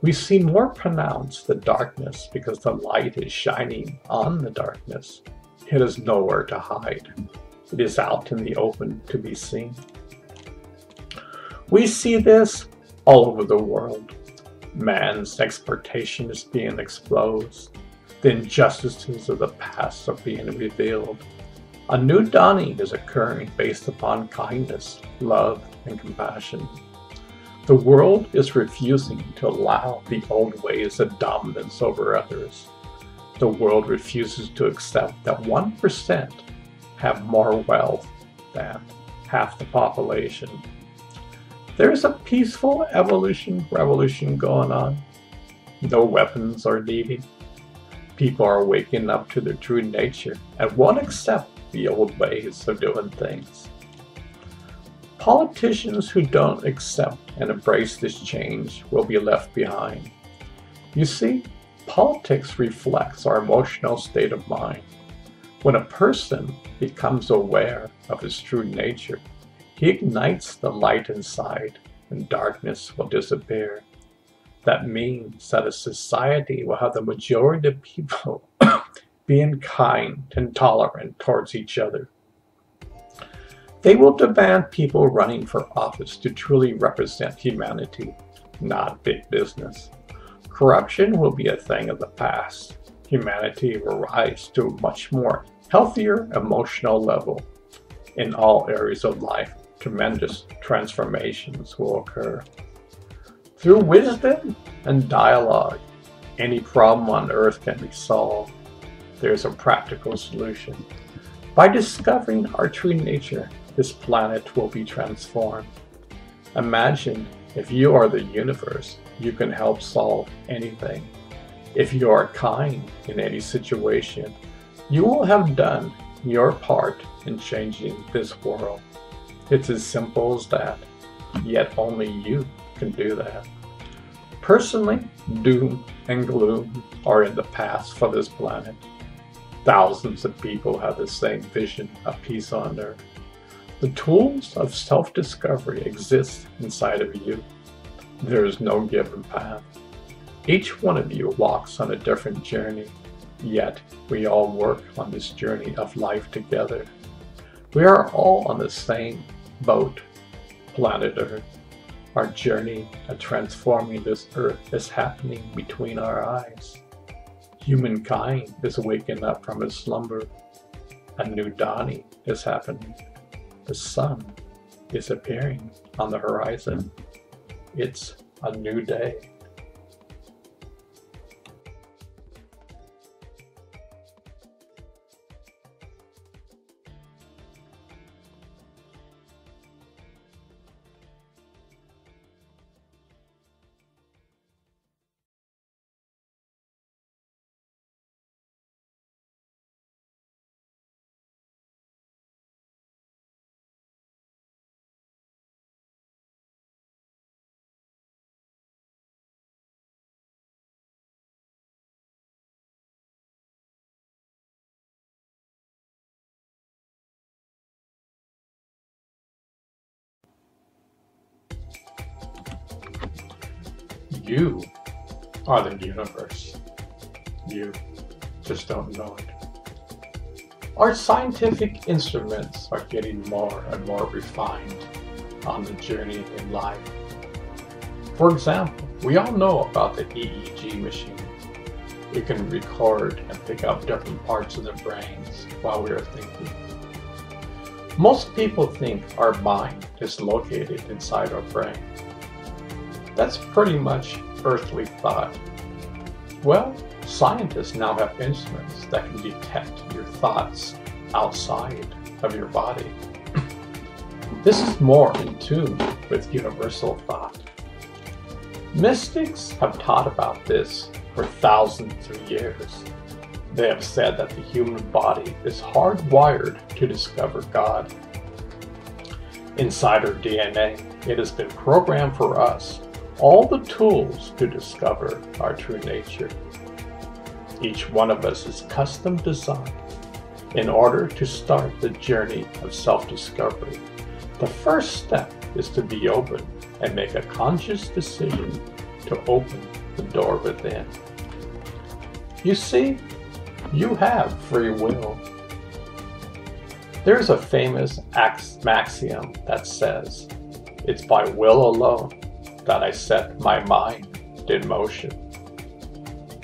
We see more pronounced the darkness because the light is shining on the darkness. It is nowhere to hide. It is out in the open to be seen. We see this all over the world. Man's exploitation is being exposed. The injustices of the past are being revealed. A new dawning is occurring based upon kindness, love, and compassion. The world is refusing to allow the old ways of dominance over others. The world refuses to accept that 1% have more wealth than half the population. There's a peaceful revolution going on. No weapons are needed. People are waking up to their true nature and won't accept the old ways of doing things. Politicians who don't accept and embrace this change will be left behind. You see, politics reflects our emotional state of mind. When a person becomes aware of his true nature, he ignites the light inside and darkness will disappear. That means that a society will have the majority of people being kind and tolerant towards each other. They will demand people running for office to truly represent humanity, not big business. Corruption will be a thing of the past. Humanity will rise to a much more healthier emotional level. In all areas of life, tremendous transformations will occur. Through wisdom and dialogue, any problem on earth can be solved. There's a practical solution. By discovering our true nature, this planet will be transformed. Imagine If you are the universe, you can help solve anything. If you are kind in any situation, you will have done your part in changing this world. It's as simple as that, yet only you can do that. Personally, doom and gloom are in the past for this planet. Thousands of people have the same vision of peace on earth. The tools of self-discovery exist inside of you. There is no given path. Each one of you walks on a different journey, yet we all work on this journey of life together. We are all on the same boat, planet Earth. Our journey of transforming this earth is happening between our eyes. Humankind is waking up from its slumber. A new dawning is happening. The sun is appearing on the horizon. It's a new day. You are the universe. You just don't know it. Our scientific instruments are getting more and more refined on the journey in life. For example, we all know about the EEG machine. It can record and pick up different parts of the brains while we are thinking. Most people think our mind is located inside our brain. That's pretty much earthly thought. Well, scientists now have instruments that can detect your thoughts outside of your body. This is more in tune with universal thought. Mystics have taught about this for thousands of years. They have said that the human body is hardwired to discover God. Inside our DNA, it has been programmed for us all the tools to discover our true nature. Each one of us is custom designed in order to start the journey of self-discovery. The first step is to be open and make a conscious decision to open the door within. You see, you have free will. There's a famous maxim that says, "It's by will alone that I set my mind in motion."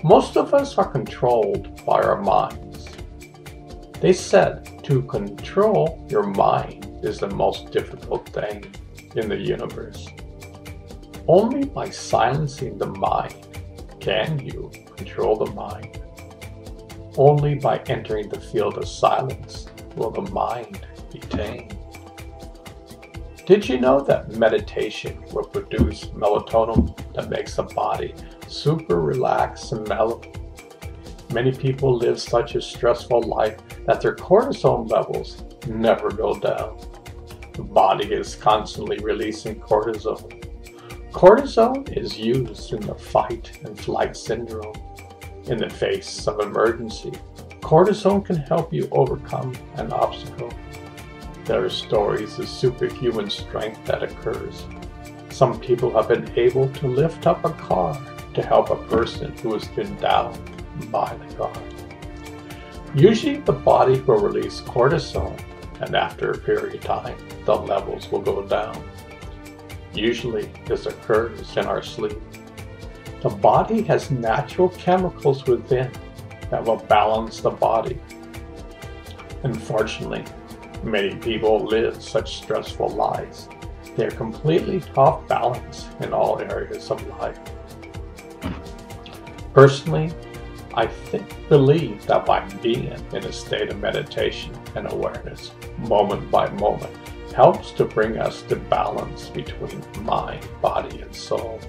Most of us are controlled by our minds. They said to control your mind is the most difficult thing in the universe. Only by silencing the mind can you control the mind. Only by entering the field of silence will the mind be tamed. Did you know that meditation will produce melatonin that makes the body super relaxed and mellow? Many people live such a stressful life that their cortisol levels never go down. The body is constantly releasing cortisol. Cortisol is used in the fight and flight syndrome. In the face of emergency, cortisol can help you overcome an obstacle. There are stories of superhuman strength that occurs. Some people have been able to lift up a car to help a person who has been down by the car. Usually the body will release cortisol, and after a period of time, the levels will go down. Usually this occurs in our sleep. The body has natural chemicals within that will balance the body. Unfortunately, many people live such stressful lives. They are completely off balance in all areas of life. Personally, I believe that by being in a state of meditation and awareness, moment by moment, helps to bring us to balance between mind, body, and soul.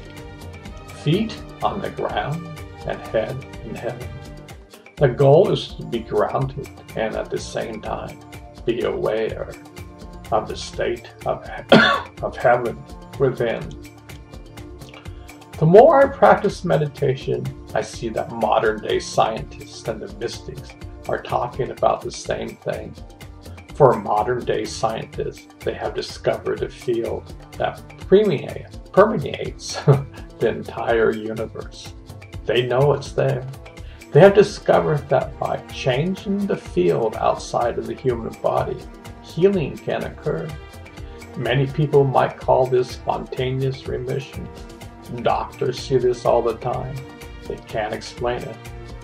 Feet on the ground and head in heaven. The goal is to be grounded and at the same time be aware of the state of heaven within. The more I practice meditation, I see that modern day scientists and the mystics are talking about the same thing. For modern day scientists, they have discovered a field that permeates the entire universe. They know it's there. They have discovered that by changing the field outside of the human body, healing can occur. Many people might call this spontaneous remission. Doctors see this all the time. They can't explain it.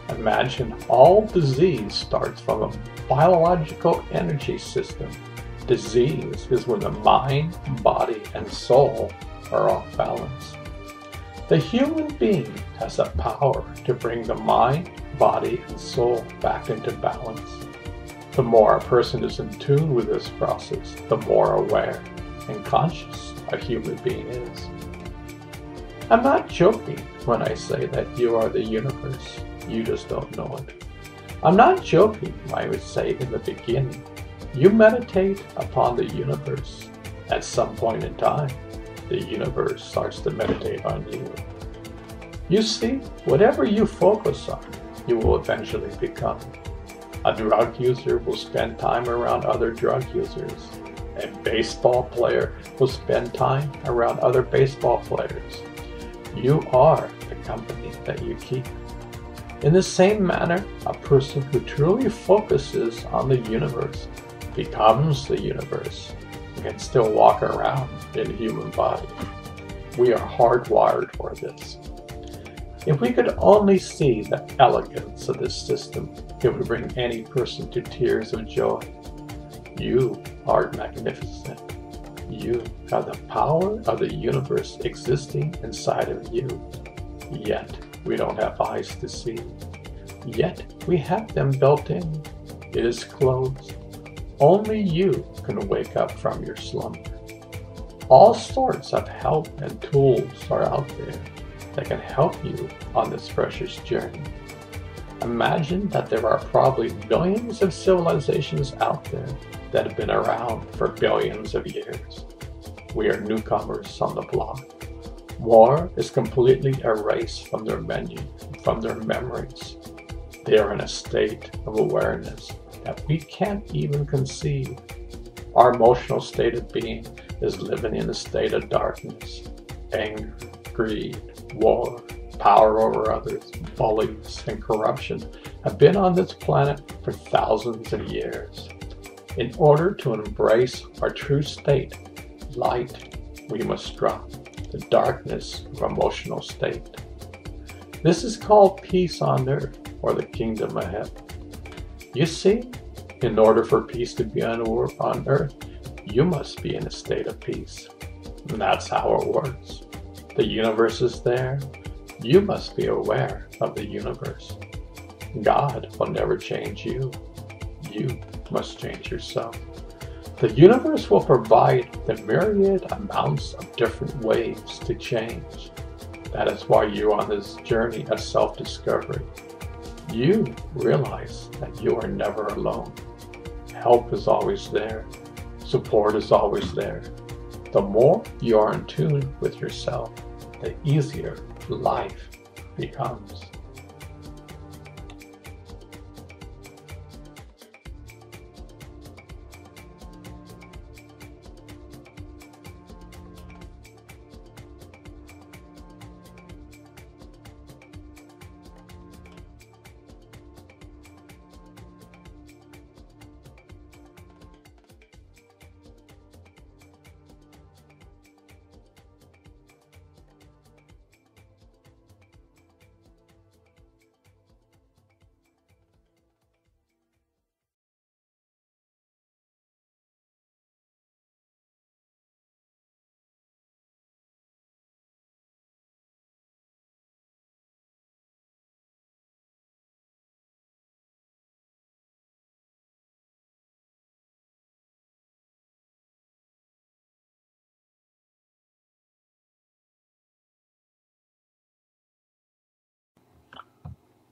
Imagine all disease starts from a biological energy system. Disease is when the mind, body, and soul are off balance. The human being has the power to bring the mind, body, and soul back into balance. The more a person is in tune with this process, the more aware and conscious a human being is. I'm not joking when I say that you are the universe. You just don't know it. I'm not joking when I would say in the beginning, you meditate upon the universe. At some point in time, the universe starts to meditate on you. You see, whatever you focus on, you will eventually become. A drug user will spend time around other drug users. A baseball player will spend time around other baseball players. You are the company that you keep. In the same manner, a person who truly focuses on the universe becomes the universe and can still walk around in a human body. We are hardwired for this. If we could only see the elegance of this system, it would bring any person to tears of joy. You are magnificent. You have the power of the universe existing inside of you. Yet, we don't have eyes to see. Yet, we have them built in. It is closed. Only you can wake up from your slumber. All sorts of help and tools are out there that can help you on this precious journey. Imagine that there are probably billions of civilizations out there that have been around for billions of years. We are newcomers on the block. War is completely erased from their menu, from their memories. They are in a state of awareness that we can't even conceive. Our emotional state of being is living in a state of darkness, anger, greed, war, power over others, bullies, and corruption have been on this planet for thousands of years. In order to embrace our true state, light, we must drop the darkness of emotional state. This is called peace on earth, or the kingdom of heaven. You see, in order for peace to be on earth, you must be in a state of peace. And that's how it works. The universe is there. You must be aware of the universe. God will never change you. You must change yourself. The universe will provide the myriad amounts of different ways to change. That is why you're on this journey of self-discovery. You realize that you are never alone. Help is always there. Support is always there. The more you are in tune with yourself, the easier life becomes.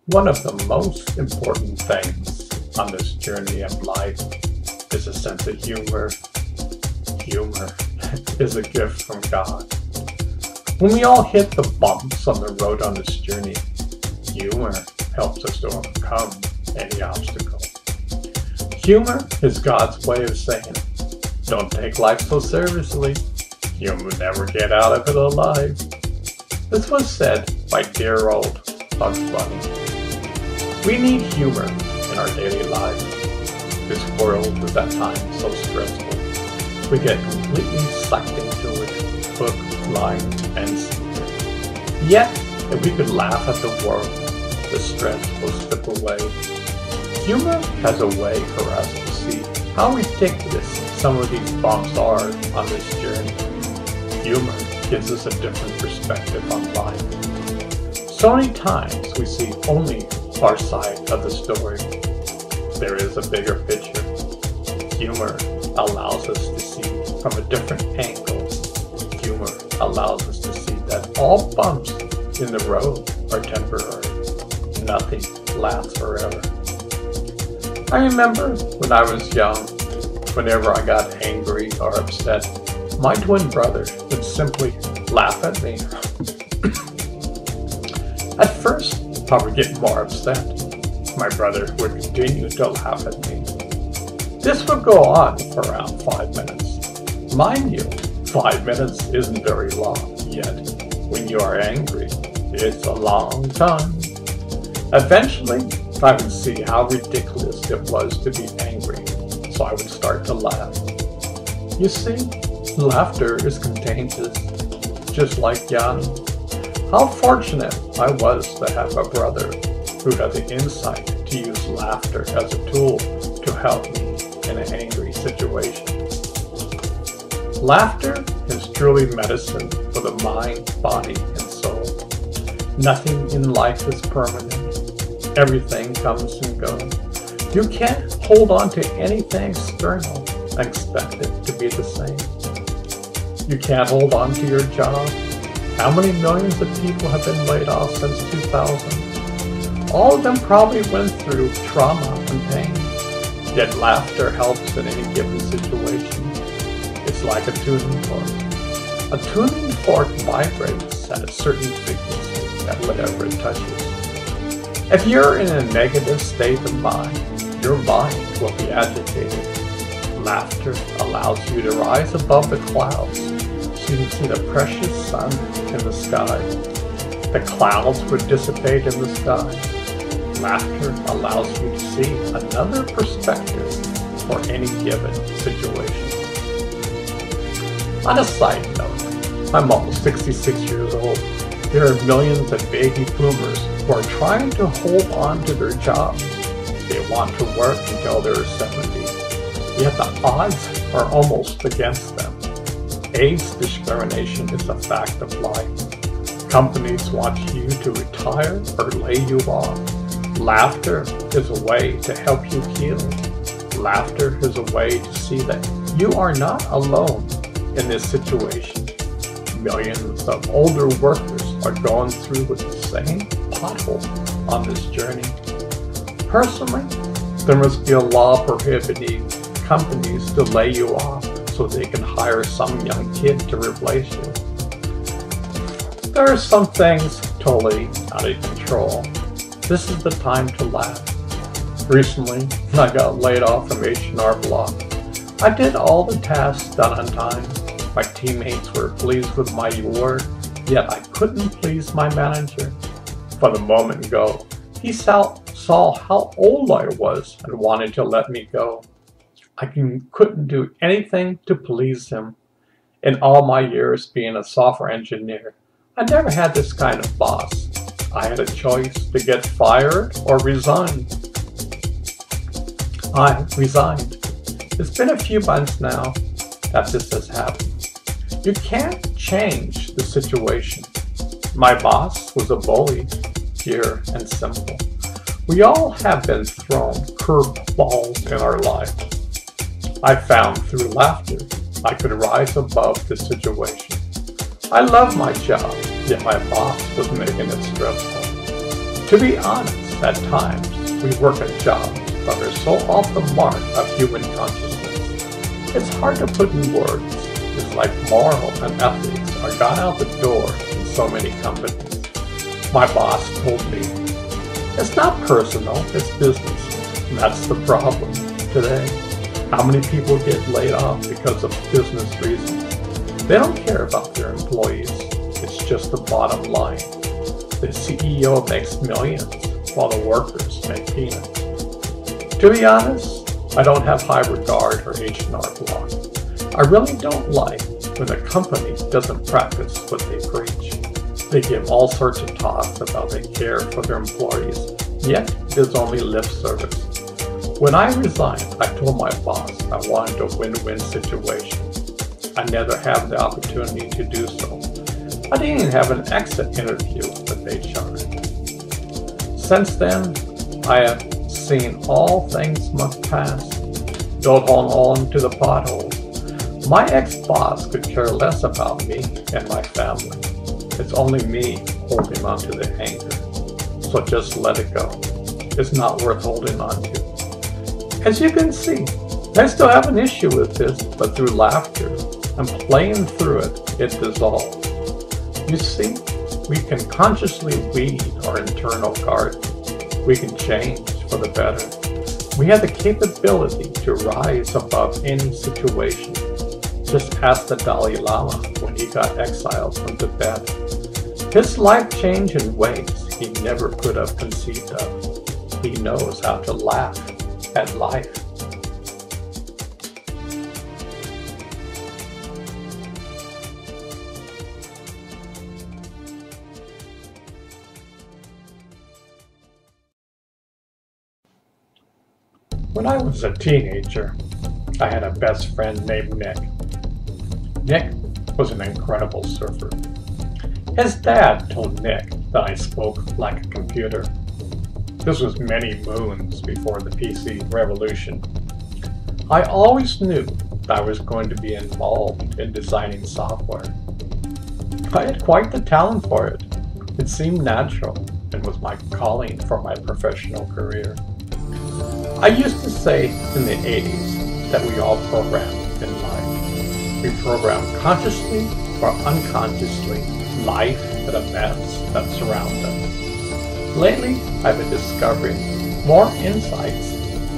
One of the most important things on this journey of life is a sense of humor. Humor is a gift from God. When we all hit the bumps on the road on this journey, humor helps us to overcome any obstacle. Humor is God's way of saying, don't take life so seriously. You'll never get out of it alive. This was said by dear old Bugs Bunny. We need humor in our daily lives. This world is at times so stressful. We get completely sucked into it, hook, line, and sinker. Yet, if we could laugh at the world, the stress will slip away. Humor has a way for us to see how ridiculous some of these bumps are on this journey. Humor gives us a different perspective on life. So many times we see only our side of the story. There is a bigger picture. Humor allows us to see from a different angle. Humor allows us to see that all bumps in the road are temporary. Nothing lasts forever. I remember when I was young, whenever I got angry or upset, my twin brother would simply laugh at me. At first, I would get more upset. My brother would continue to laugh at me. This would go on for around 5 minutes. Mind you, 5 minutes isn't very long, yet when you are angry, it's a long time. Eventually, I would see how ridiculous it was to be angry, so I would start to laugh. You see, laughter is contagious, just like Yanni. How fortunate I was to have a brother who had the insight to use laughter as a tool to help me in an angry situation. Laughter is truly medicine for the mind, body, and soul. Nothing in life is permanent. Everything comes and goes. You can't hold on to anything external and expect it to be the same. You can't hold on to your job. How many millions of people have been laid off since 2000? All of them probably went through trauma and pain. Yet laughter helps in any given situation. It's like a tuning fork. A tuning fork vibrates at a certain frequency at whatever it touches. If you're in a negative state of mind, your mind will be agitated. Laughter allows you to rise above the clouds so you can see the precious sun in the sky. The clouds would dissipate in the sky. Laughter allows you to see another perspective for any given situation. On a side note, I'm almost 66 years old. There are millions of baby boomers who are trying to hold on to their jobs. They want to work until they're 70, yet the odds are almost against them. Age discrimination is a fact of life. Companies want you to retire or lay you off. Laughter is a way to help you heal. Laughter is a way to see that you are not alone in this situation. Millions of older workers are going through with the same pothole on this journey. Personally, there must be a law prohibiting companies to lay you off so they can hire some young kid to replace you. There are some things totally out of control. This is the time to laugh. Recently, when I got laid off from H&R Block, I did all the tasks done on time. My teammates were pleased with my work, yet I couldn't please my manager. From the moment go, he saw how old I was and wanted to let me go. I couldn't do anything to please him. In all my years being a software engineer, I never had this kind of boss. I had a choice to get fired or resign. I resigned. It's been a few months now that this has happened. You can't change the situation. My boss was a bully, pure and simple. We all have been thrown curveballs in our life. I found through laughter I could rise above the situation. I love my job, yet my boss was making it stressful. To be honest, At times, we work a job that are so off the mark of human consciousness. It's hard to put in words. It's like moral and ethics are gone out the door in so many companies. My boss told me, it's not personal, it's business. And that's the problem today. How many people get laid off because of business reasons? They don't care about their employees. It's just the bottom line. The CEO makes millions while the workers make peanuts. To be honest, I don't have high regard for H&R Block. I really don't like when a company doesn't practice what they preach. They give all sorts of talks about they care for their employees, yet there's only lip service. When I resigned, I told my boss I wanted a win-win situation. I never had the opportunity to do so. I didn't even have an exit interview with HR. Since then, I have seen all things must pass. Don't hold on to the potholes. My ex-boss could care less about me and my family. It's only me holding on to the anger. So just let it go. It's not worth holding on to. As you can see, I still have an issue with this, but through laughter and playing through it, it dissolves. You see, we can consciously weed our internal garden. We can change for the better. We have the capability to rise above any situation. Just ask the Dalai Lama when he got exiled from Tibet. His life changed in ways he never could have conceived of. He knows how to laugh at life. When I was a teenager, I had a best friend named Nick. Nick was an incredible surfer. His dad told Nick that I spoke like a computer. This was many moons before the PC revolution. I always knew that I was going to be involved in designing software. I had quite the talent for it. It seemed natural and was my calling for my professional career. I used to say in the 80s that we all program in life. We program consciously or unconsciously life and events that surround us. Lately, I've been discovering more insights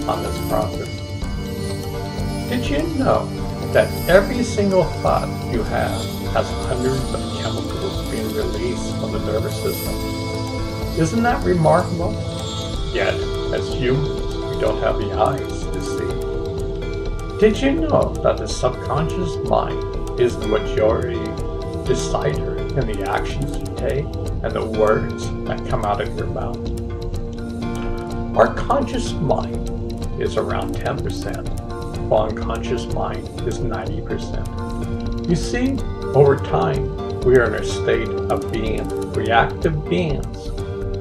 on this process. Did you know that every single thought you have has hundreds of chemicals being released from the nervous system? Isn't that remarkable? Yet, as humans, we don't have the eyes to see. Did you know that the subconscious mind is the majority decider in the actions you take and the words that come out of your mouth? Our conscious mind is around 10%, while unconscious mind is 90%. You see, over time, we are in a state of being reactive beings.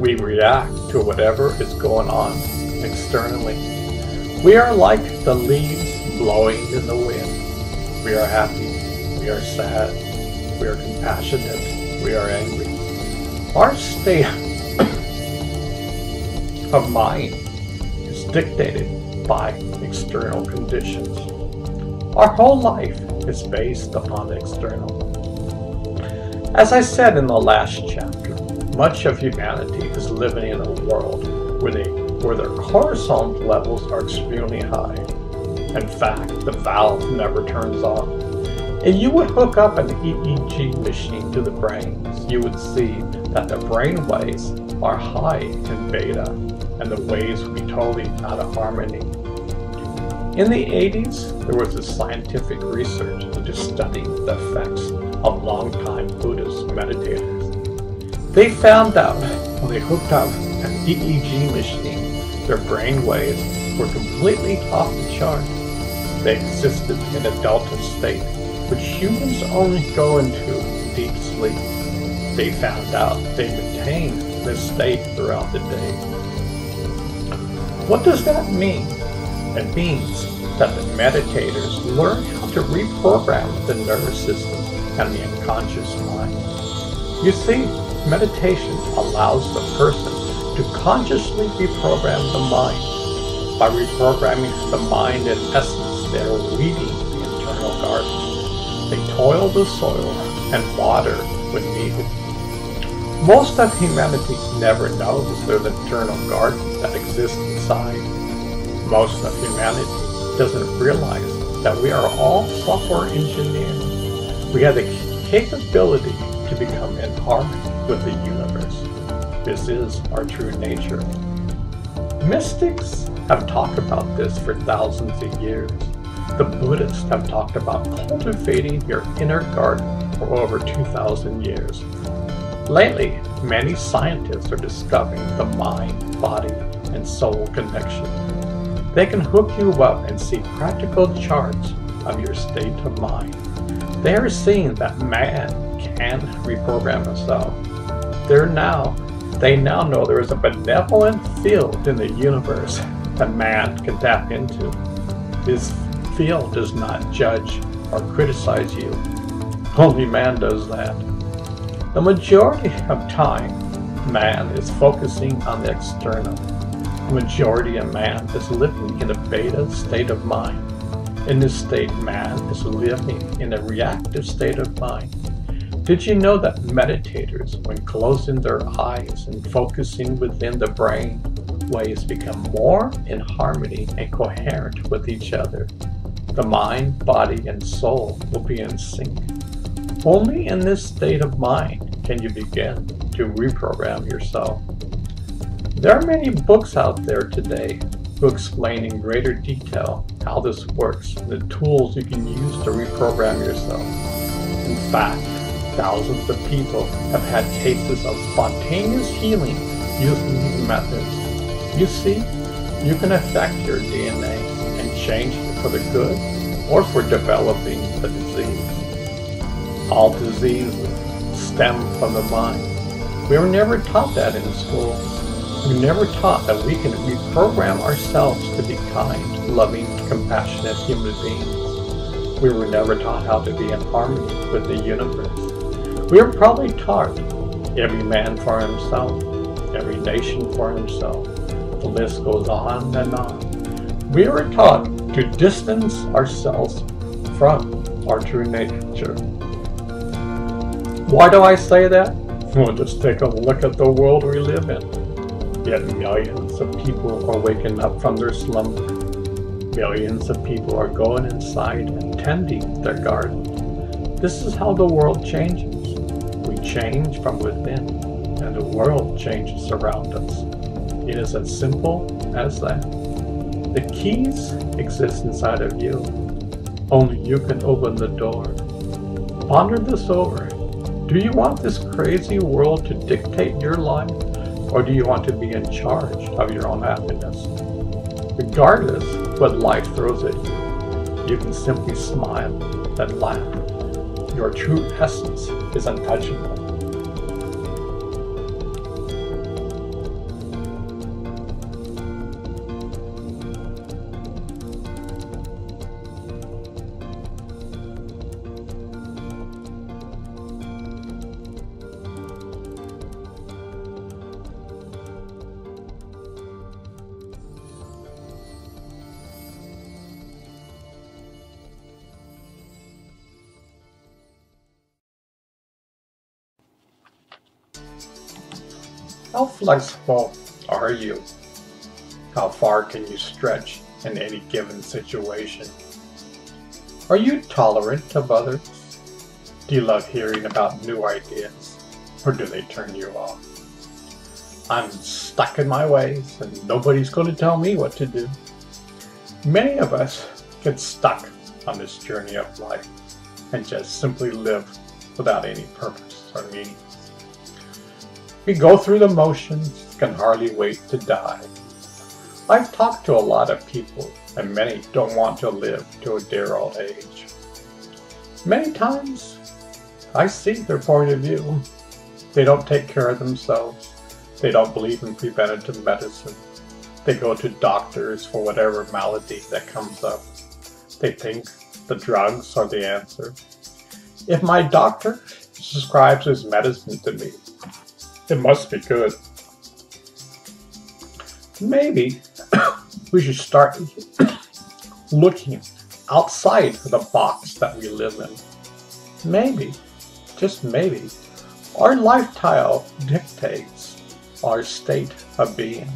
We react to whatever is going on externally. We are like the leaves blowing in the wind. We are happy, we are sad, we are compassionate, we are angry. Our state of mind is dictated by external conditions. Our whole life is based upon the external. As I said in the last chapter, much of humanity is living in a world where their cortisol levels are extremely high. In fact, the valve never turns on. If you would hook up an EEG machine to the brains, you would see that the brain waves are high in beta, and the waves would be totally out of harmony. In the 80s, there was a scientific research to study the effects of long-time Buddhist meditators. They found out when they hooked up an EEG machine, their brain waves were completely off the chart. They existed in a delta state, which humans only go into deep sleep. They found out they maintained this state throughout the day. What does that mean? It means that the meditators learn how to reprogram the nervous system and the unconscious mind. You see, meditation allows the person to consciously reprogram the mind. By reprogramming the mind in essence, they are weeding the internal garden. They toil the soil and water when needed. Most of humanity never knows there's an internal garden that exists inside. Most of humanity doesn't realize that we are all software engineers. We have the capability to become in harmony with the universe. This is our true nature. Mystics have talked about this for thousands of years. The Buddhists have talked about cultivating your inner garden for over 2,000 years. Lately, many scientists are discovering the mind, body, and soul connection. They can hook you up and see practical charts of your state of mind. They are seeing that man can reprogram himself. They now know there is a benevolent field in the universe that man can tap into. This field does not judge or criticize you. Only man does that. The majority of time, man is focusing on the external. The majority of man is living in a beta state of mind. In this state, man is living in a reactive state of mind. Did you know that meditators, when closing their eyes and focusing within the brain, waves become more in harmony and coherent with each other? The mind, body, and soul will be in sync. Only in this state of mind can you begin to reprogram yourself. There are many books out there today who explain in greater detail how this works and the tools you can use to reprogram yourself. In fact, thousands of people have had cases of spontaneous healing using these methods. You see, you can affect your DNA and change it for the good or for developing the disease. All diseases stem from the mind. We were never taught that in school. We never taught that we can reprogram ourselves to be kind, loving, compassionate human beings. We were never taught how to be in harmony with the universe. We were probably taught every man for himself, every nation for himself. The list goes on and on. We were taught to distance ourselves from our true nature. Why do I say that? Well, just take a look at the world we live in. Yet millions of people are waking up from their slumber. Millions of people are going inside and tending their garden. This is how the world changes. We change from within, and the world changes around us. It is as simple as that. The keys exist inside of you. Only you can open the door. Ponder this over. Do you want this crazy world to dictate your life? Or do you want to be in charge of your own happiness? Regardless what life throws at you, you can simply smile and laugh. Your true essence is untouchable. How flexible are you? How far can you stretch in any given situation? Are you tolerant of others? Do you love hearing about new ideas, or do they turn you off? I'm stuck in my ways and nobody's going to tell me what to do. Many of us get stuck on this journey of life and just simply live without any purpose or meaning. We go through the motions, can hardly wait to die. I've talked to a lot of people, and many don't want to live to a dear old age. Many times, I see their point of view. They don't take care of themselves. They don't believe in preventative medicine. They go to doctors for whatever malady that comes up. They think the drugs are the answer. If my doctor prescribes his medicine to me, it must be good. Maybe we should start looking outside of the box that we live in. Maybe, just maybe, our lifestyle dictates our state of being.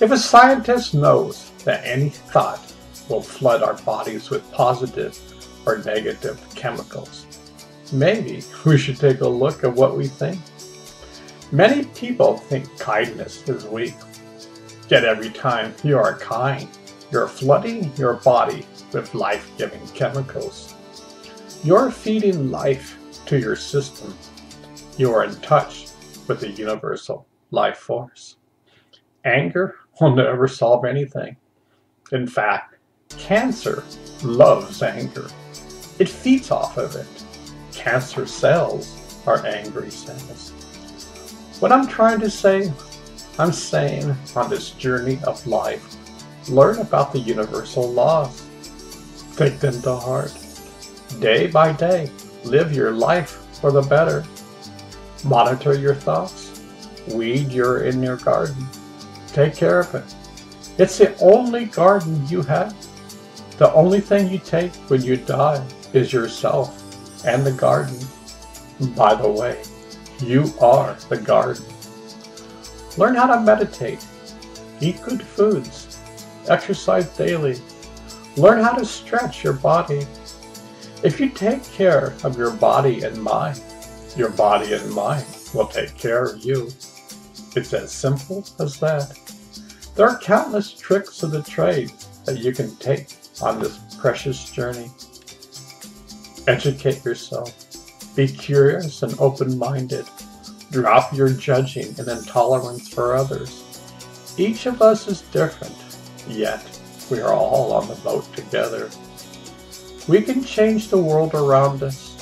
If a scientist knows that any thought will flood our bodies with positive or negative chemicals, maybe we should take a look at what we think. Many people think kindness is weak, yet every time you are kind, you're flooding your body with life-giving chemicals. You're feeding life to your system. You are in touch with the universal life force. Anger will never solve anything. In fact, cancer loves anger. It feeds off of it. Cancer cells are angry cells. What I'm trying to say, I'm saying on this journey of life, learn about the universal laws. Take them to heart. Day by day, live your life for the better. Monitor your thoughts. Weed your inner garden. Take care of it. It's the only garden you have. The only thing you take when you die is yourself and the garden. By the way, you are the garden. Learn how to meditate. Eat good foods. Exercise daily. Learn how to stretch your body. If you take care of your body and mind will take care of you. It's as simple as that. There are countless tricks of the trade that you can take on this precious journey. Educate yourself. Be curious and open-minded. Drop your judging and intolerance for others. Each of us is different, yet we are all on the boat together. We can change the world around us.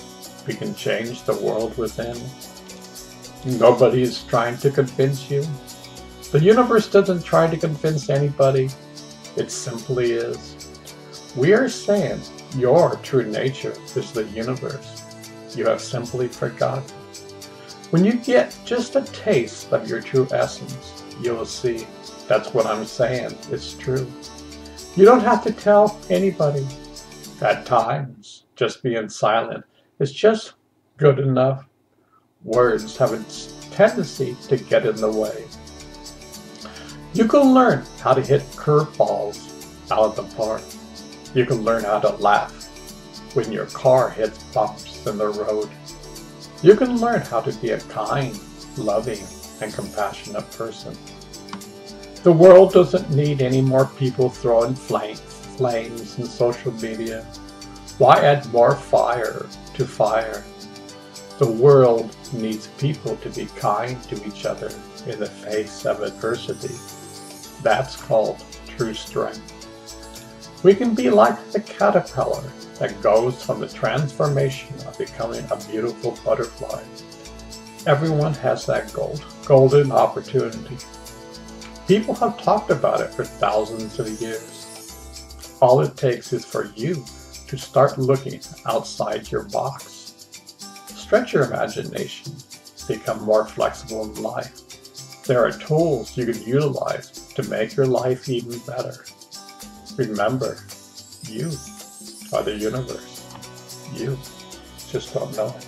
We can change the world within. Nobody is trying to convince you. The universe doesn't try to convince anybody. It simply is. We are saying your true nature is the universe. You have simply forgotten. When you get just a taste of your true essence, you will see that's what I'm saying is true. You don't have to tell anybody. At times, just being silent is just good enough. Words have a tendency to get in the way. You can learn how to hit curveballs out of the park. You can learn how to laugh when your car hits bumps in the road. You can learn how to be a kind, loving, and compassionate person. The world doesn't need any more people throwing flames in social media. Why add more fire to fire? The world needs people to be kind to each other in the face of adversity. That's called true strength. We can be like the caterpillar that goes from the transformation of becoming a beautiful butterfly. Everyone has that golden opportunity. People have talked about it for thousands of years. All it takes is for you to start looking outside your box. Stretch your imagination. Become more flexible in life. There are tools you can utilize to make your life even better. Remember, you are the universe. You just don't know it.